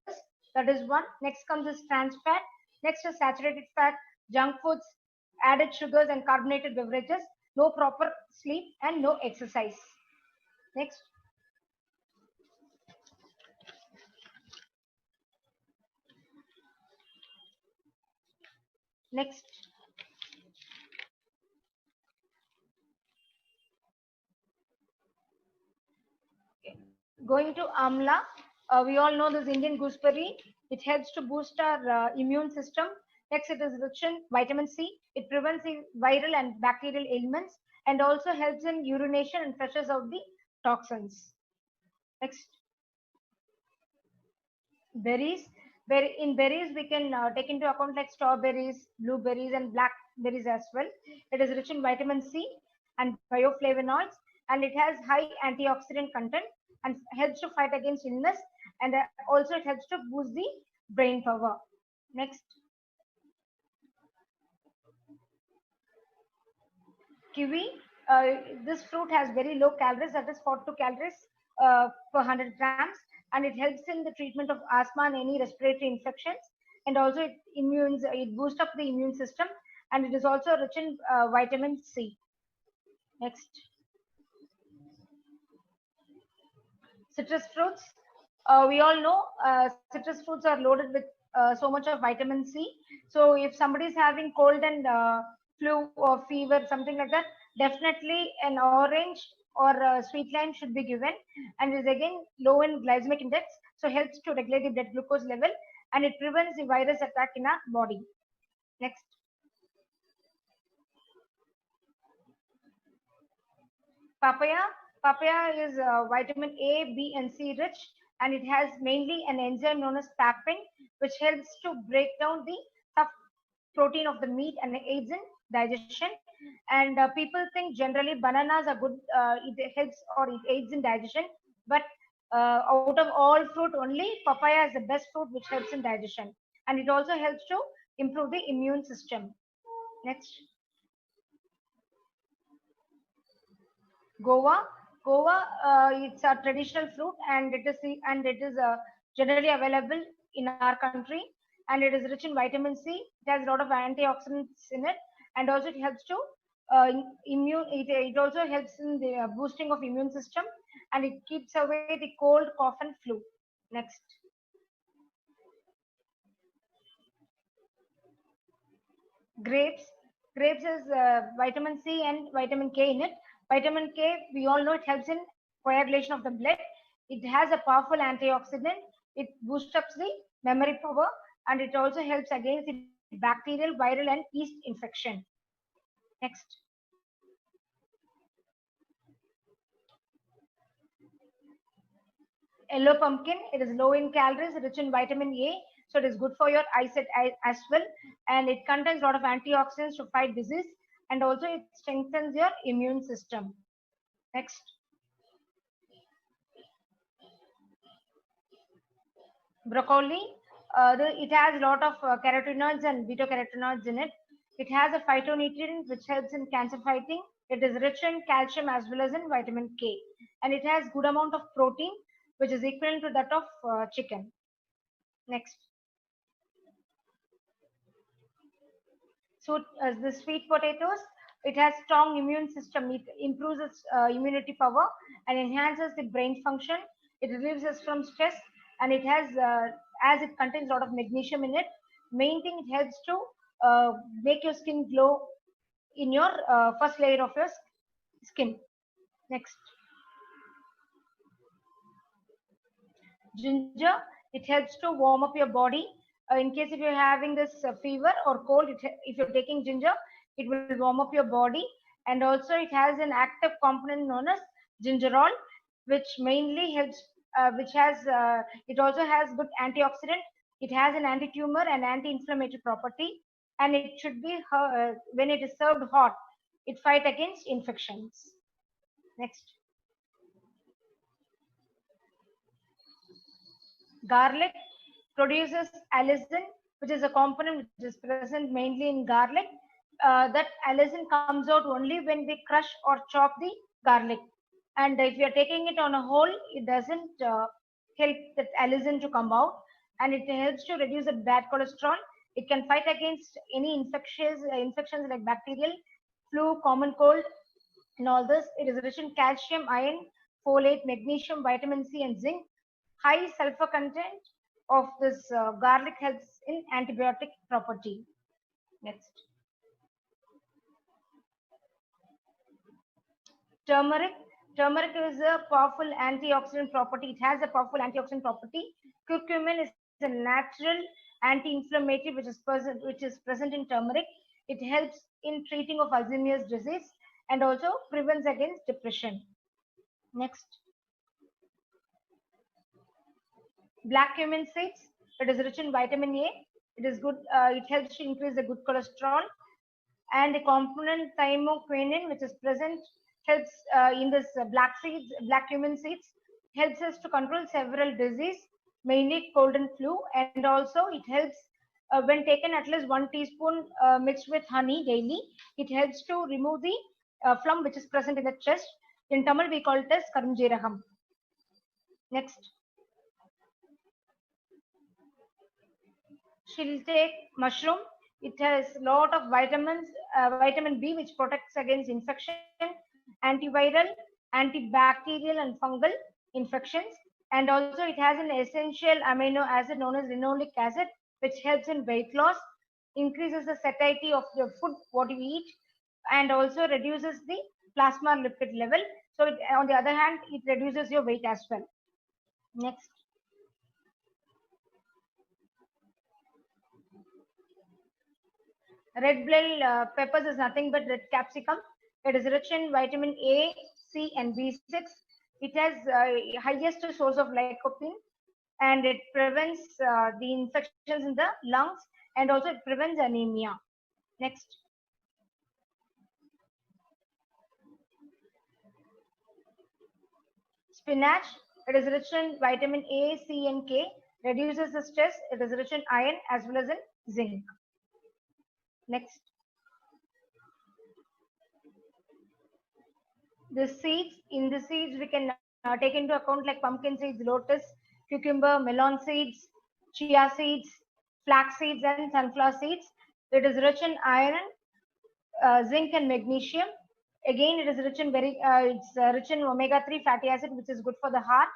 that is one. Next comes is trans fat. Next is saturated fat, junk foods, added sugars, and carbonated beverages. No proper sleep and no exercise. Next. Next. Okay. Going to amla, we all know this Indian gooseberry. It helps to boost our immune system. Next, it is rich in vitamin C. It prevents the viral and bacterial ailments and also helps in urination and flushes out the toxins. Next. Berries. In berries, we can take into account like strawberries, blueberries, and blackberries as well. It is rich in vitamin C and bioflavonoids, and it has high antioxidant content and helps to fight against illness, and also it helps to boost the brain power. Next. Kiwi. This fruit has very low calories, that is 42 calories per 100 grams, and it helps in the treatment of asthma and any respiratory infections, and also it boosts up the immune system, and it is also rich in vitamin C. Next. Citrus fruits. We all know citrus fruits are loaded with so much of vitamin C. So if somebody is having cold and flu or fever, something like that, definitely an orange or a sweet lime should be given, and is again low in glycemic index, so helps to regulate the blood glucose level, and it prevents the virus attack in our body. Next. Papaya. Papaya is vitamin A, B, and C rich, and it has mainly an enzyme known as papain, which helps to break down the tough protein of the meat and aids in digestion. And people think generally bananas are good, it helps or it aids in digestion, but out of all fruit only papaya is the best fruit which helps in digestion, and it also helps to improve the immune system. Next. Guava. It's a traditional fruit, and it is generally available in our country, and it is rich in vitamin C. It has a lot of antioxidants in it, and also it helps to it also helps in the boosting of immune system, and it keeps away the cold, cough, and flu. Next. Grapes. Grapes is vitamin C and vitamin K in it. Vitamin K, we all know it helps in coagulation of the blood. It has a powerful antioxidant. It boosts up the memory power, and it also helps against the bacterial, viral, and yeast infection. Next. Yellow pumpkin, it is low in calories, rich in vitamin A, so it is good for your eyesight as well, and it contains a lot of antioxidants to fight disease, and also it strengthens your immune system. Next. Broccoli, it has a lot of carotenoids and beta-carotenoids in it. It has a phytonutrient which helps in cancer fighting. It is rich in calcium as well as in vitamin K, and it has good amount of protein, which is equivalent to that of chicken. Next. So the sweet potatoes, it has strong immune system. It improves its immunity power and enhances the brain function. It relieves us from stress, and it has, as it contains a lot of magnesium in it, main thing, it helps to make your skin glow in your first layer of your skin. Next. Ginger, it helps to warm up your body. In case if you're having this fever or cold, if you're taking ginger, it will warm up your body. And also it has an active component known as gingerol, which mainly helps, it also has good antioxidant. It has an anti-tumor and anti-inflammatory property, and it should be, when it is served hot, it fights against infections. Next. Garlic produces allicin, which is a component which is present mainly in garlic. That allicin comes out only when we crush or chop the garlic. And if you are taking it on a whole, it doesn't help that allicin to come out, and it helps to reduce the bad cholesterol. It can fight against any infections like bacterial, flu, common cold, and all this. It is rich in calcium, iron, folate, magnesium, vitamin C, and zinc. High sulfur content of this garlic helps in antibiotic property. Next. Turmeric. Turmeric is a powerful antioxidant property. It has a powerful antioxidant property. Curcumin is a natural anti-inflammatory which is present in turmeric. It helps in treating of Alzheimer's disease and also prevents against depression. Next. Black cumin seeds, it is rich in vitamin A. It is good. It helps to increase the good cholesterol, and the component thymoquinone, which is present, helps in this black cumin seeds, helps us to control several diseases, mainly cold and flu, and also it helps when taken at least 1 teaspoon mixed with honey daily. It helps to remove the phlegm which is present in the chest. In Tamil, we call it as Karumjeeragam. Next. She'll take mushroom. It has a lot of vitamins, vitamin B, which protects against infection, antiviral, antibacterial, and fungal infections. And also it has an essential amino acid known as linoleic acid, which helps in weight loss, increases the satiety of the food what you eat, and also reduces the plasma lipid level. So it, on the other hand, it reduces your weight as well. Next. Red bell peppers is nothing but red capsicum. It is rich in vitamin A, C, and B6. It has highest source of lycopene, and it prevents the infections in the lungs, and also it prevents anemia. Next. Spinach. It is rich in vitamin A, C, and K. Reduces the stress. It is rich in iron as well as in zinc. Next. The seeds, in the seeds we can take into account like pumpkin seeds, lotus, cucumber, melon seeds, chia seeds, flax seeds and sunflower seeds. It is rich in iron, zinc and magnesium. Again, it is rich in rich in omega-3 fatty acid, which is good for the heart,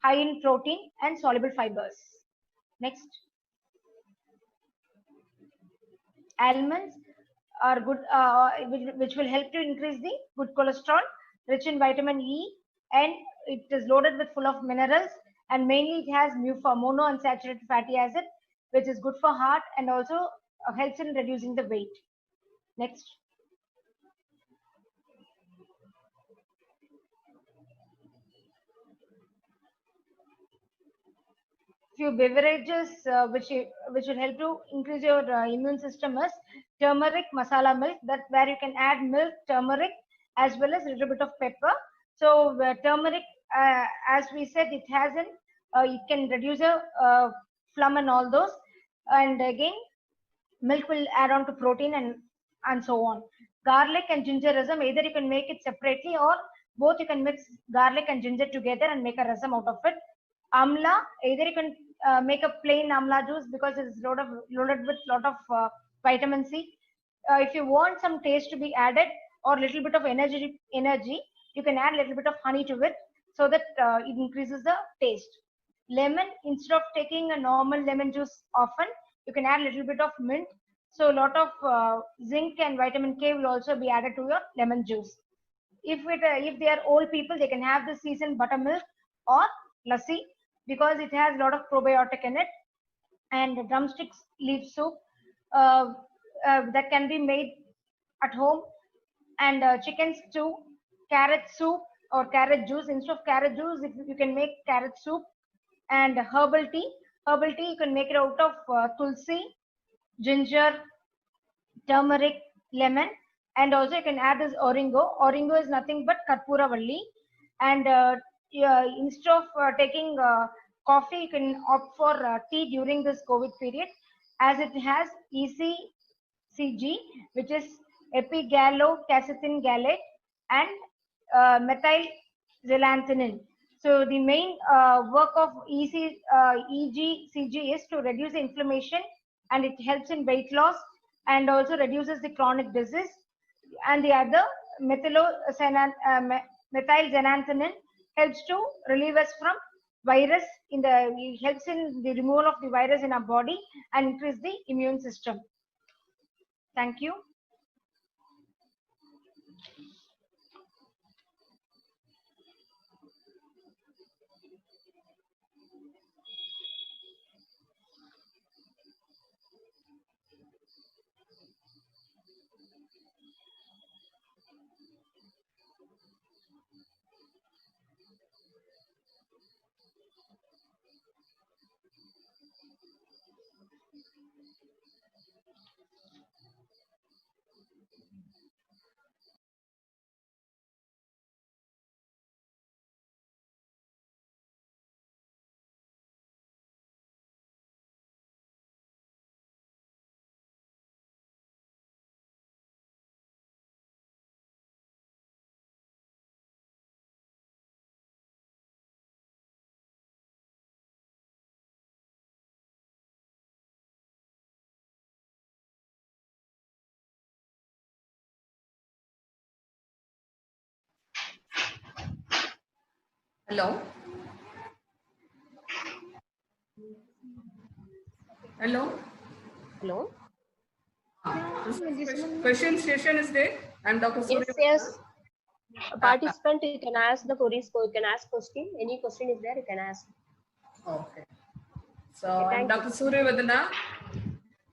high in protein and soluble fibers. Next. Almonds are good, which will help to increase the good cholesterol, rich in vitamin E, and it is loaded with full of minerals, and mainly it has monounsaturated fatty acid, which is good for heart and also helps in reducing the weight. Next. Few beverages which will help to increase your immune system is turmeric masala milk, that where you can add milk, turmeric as well as a little bit of pepper. So turmeric, as we said, it has an it can reduce a phlegm and all those, and again milk will add on to protein and so on. Garlic and ginger rasam, either you can make it separately or both you can mix garlic and ginger together and make a rasam out of it. Amla, either you can make a plain amla juice because it's loaded with lot of vitamin C. If you want some taste to be added or little bit of energy, you can add a little bit of honey to it so that it increases the taste. Lemon, instead of taking a normal lemon juice often, you can add a little bit of mint. So a lot of zinc and vitamin K will also be added to your lemon juice. If they are old people, they can have the seasoned buttermilk or lassi because it has a lot of probiotic in it. And drumsticks leaf soup that can be made at home, and chicken stew, carrot soup or carrot juice. Instead of carrot juice, you can make carrot soup. And herbal tea you can make it out of tulsi, ginger, turmeric, lemon, and also you can add this oringo is nothing but karpura valli. And instead of taking coffee, you can opt for tea during this COVID period, as it has ECCG, which is epigallocatechin gallate, and methylxanthine. So the main work of EGCG is to reduce inflammation, and it helps in weight loss and also reduces the chronic disease. And the other methylxanthine helps to relieve us from virus it helps in the removal of the virus in our body and increase the immune system. Thank you. Hello. Hello. Hello. Question session is there. I'm Dr. Surya. Yes. Participant, you can ask the queries. You can ask question. Any question is there, you can ask. Okay. So I'm Dr. Surya Vadana.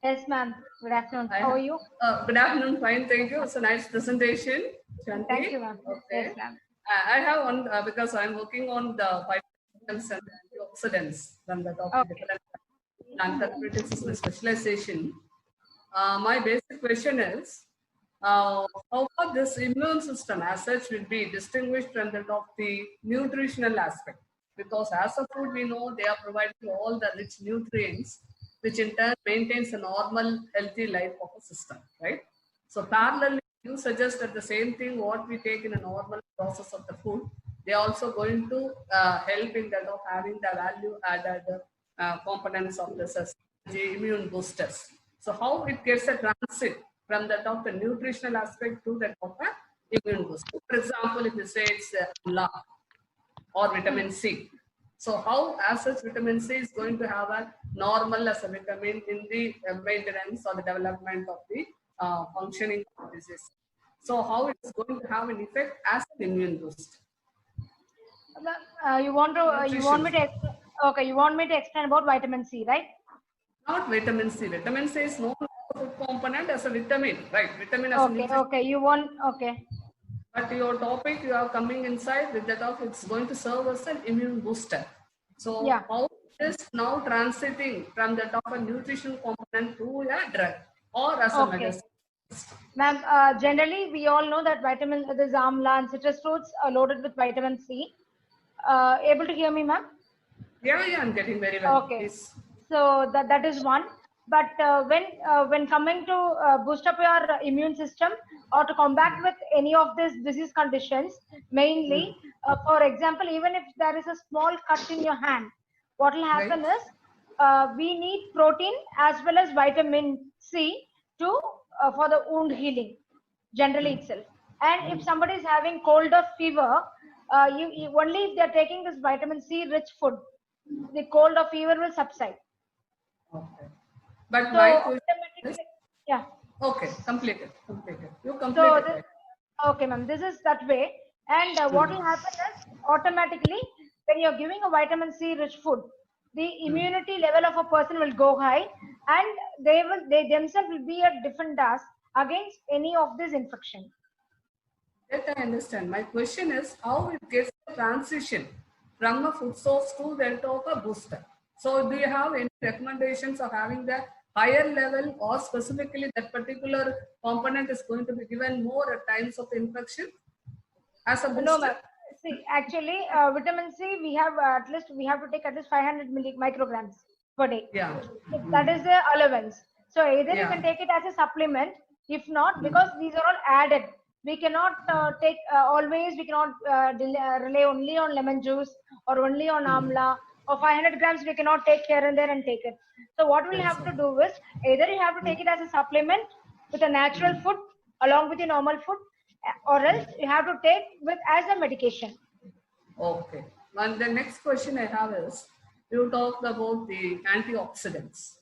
Yes, ma'am. Good afternoon. How are you? Good afternoon. Fine. Thank you. It's a nice presentation. Shanti. Thank you, ma'am. Okay. Yes, ma'am. I have one because I'm working on the phytochemicals and antioxidants from the topic. Non-therapeutic is my specialization. My basic question is, how far this immune system as such will be distinguished from that of the nutritional aspect? Because as a food, we know they are providing all the rich nutrients, which in turn maintains a normal, healthy life of a system, right? So parallelly, you suggest that the same thing what we take in a normal process of the food, they are also going to help in that of having the value added components of the immune boosters. So how it gets a transit from that of the nutritional aspect to that of the immune booster. For example, if you say it's AMLA or vitamin C. So how as such vitamin C is going to have a normal as a vitamin in the maintenance or the development of the functioning of the disease. So how it is going to have an effect as an immune boost. You want me to explain about vitamin C, right? Not vitamin C. Vitamin C is known as a food component as a vitamin, right? Vitamin as a nutrient. Okay. But your topic, you are coming inside with that of it's going to serve as an immune booster. So how is now transiting from that of a nutritional component to a drug or as a medicine? Ma'am, generally we all know that this amla and citrus fruits are loaded with vitamin C. Able to hear me, ma'am? Yeah, I'm getting very well. Okay. Please. So that is one. But when coming to boost up your immune system or to combat with any of these disease conditions, mainly, for example, even if there is a small cut in your hand, what will happen is we need protein as well as vitamin C to for the wound healing, generally itself. And if somebody is having cold or fever, you only if they are taking this vitamin C rich food, the cold or fever will subside. Okay. But so my question is, okay, completed. You completed. Okay, ma'am. This is that way. And what will happen is automatically when you're giving a vitamin C rich food, the immunity level of a person will go high, and they themselves will be at different task against any of this infection. That I understand. My question is how it gets the transition from a food source to then to a booster. So do you have any recommendations of having the higher level or specifically that particular component is going to be given more at times of infection as a booster? No, ma'am. See, actually, vitamin C, we have to take at least 500 micrograms per day. Yeah. That is the allowance. So either you can take it as a supplement. If not, because these are all added, we cannot take always. We cannot rely only on lemon juice or only on amla. Or 500 grams we cannot take here and there and take it. So what we'll have to do is either you have to take it as a supplement with a natural food along with your normal food, or else you have to take with as a medication. Okay. And the next question I have is, you talked about the antioxidants,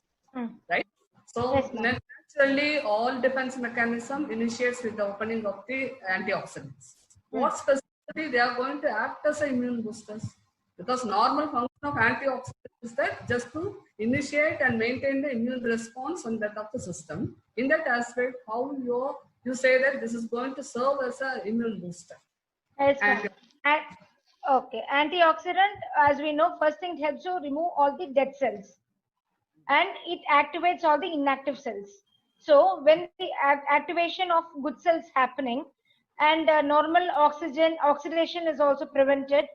right? So naturally all defense mechanism initiates with the opening of the antioxidants. What specifically they are going to act as immune boosters? Because normal function of antioxidants is that just to initiate and maintain the immune response on that of the system. In that aspect, how you say that this is going to serve as an immune booster. Yes, okay. Antioxidant, as we know, first thing it helps to remove all the dead cells. And it activates all the inactive cells. So when the activation of good cells happening, and normal oxidation is also prevented.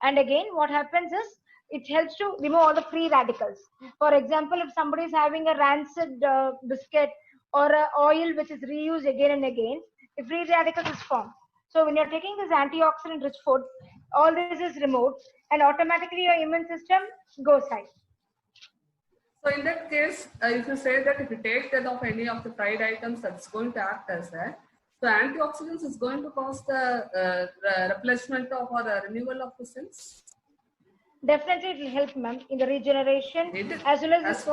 And again, what happens is it helps to remove all the free radicals. For example, if somebody is having a rancid biscuit or oil which is reused again and again, the free radicals is formed. So when you're taking this antioxidant rich food, all this is removed and automatically your immune system goes high. So in that case, if you say that if you take that of any of the fried items, that's going to act as that. So antioxidants is going to cause the replenishment of or the renewal of the cells? Definitely it will help, ma'am, in the regeneration as well as as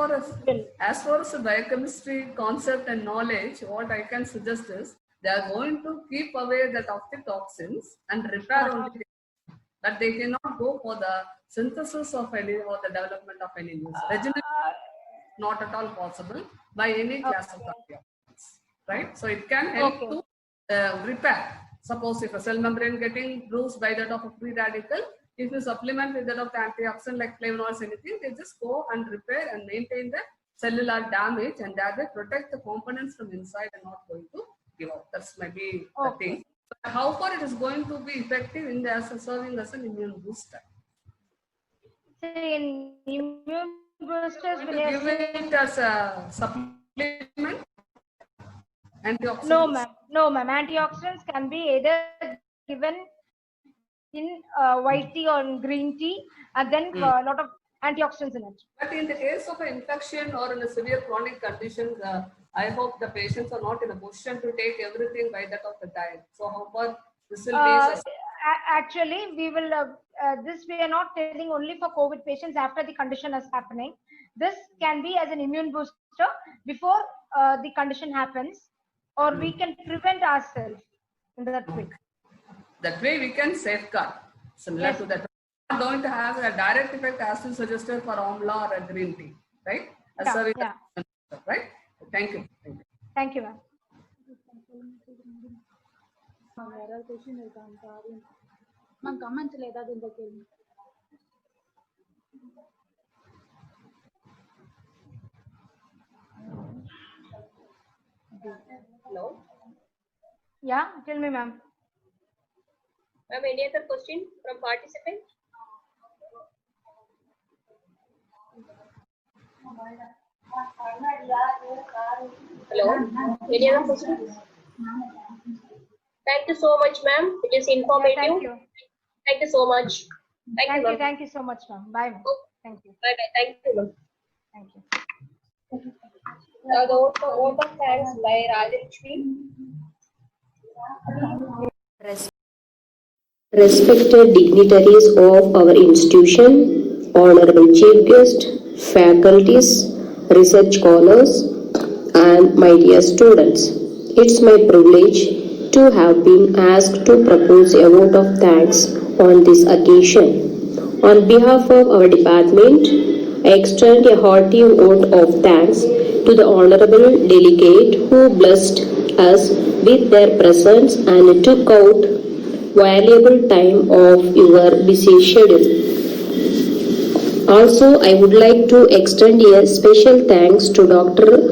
far as the biochemistry concept and knowledge, what I can suggest is they are going to keep away the toxic toxins and repair only, but they cannot go for the synthesis of any or the development of any new regeneration. Not at all possible by any class of antioxidants, right? So it can help to repair. Suppose if a cell membrane getting bruised by that of a free radical, if you supplement with that of the antioxidant like flavonoids, anything, they just go and repair and maintain the cellular damage and that way protect the components from inside and not going to give out. That's maybe the thing. But how far it is going to be effective in the serving as an immune booster? In immune boosters, give it as a supplement. No, ma'am. No, ma'am. Antioxidants can be either given in white tea or in green tea, and then a lot of antioxidants in it. But in the case of an infection or in a severe chronic condition, I hope the patients are not in a position to take everything by that of the diet. So how far this will be? Actually, we will. This we are not telling only for COVID patients after the condition is happening. This can be as an immune booster before the condition happens, or we can prevent ourselves in that way. That way we can safeguard. Similar to that, not going to have a direct effect as you suggested for amla or a green tea, right? Right? Thank you. Thank you, ma'am. Hello. Yeah, tell me, ma'am. Ma'am, any other question from participant? Hello. Any other questions? Thank you so much, ma'am. It is informative. Yeah, thank you. Thank you so much. Thank you. Thank you so much, ma'am. Bye. Thank you. Bye bye. Thank you, ma'am. Thank you. The vote of thanks by Rajashri. Respected dignitaries of our institution, honorable chief guest, faculties, research scholars, and my dear students, it's my privilege to have been asked to propose a vote of thanks on this occasion. On behalf of our department, I extend a hearty vote of thanks to the honorable delegate who blessed us with their presence and took out valuable time of your busy schedule. Also, I would like to extend a special thanks to Dr.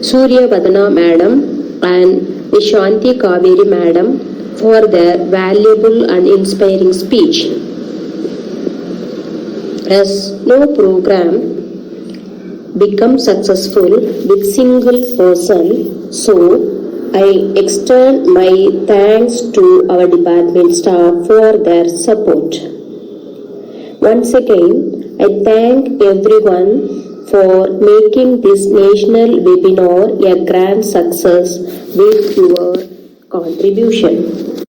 Surya Vadana Madam and Shanti Kaveri Madam for their valuable and inspiring speech. As no program becomes successful with single person, so I extend my thanks to our department staff for their support. Once again, I thank everyone for making this national webinar a grand success with your contribution.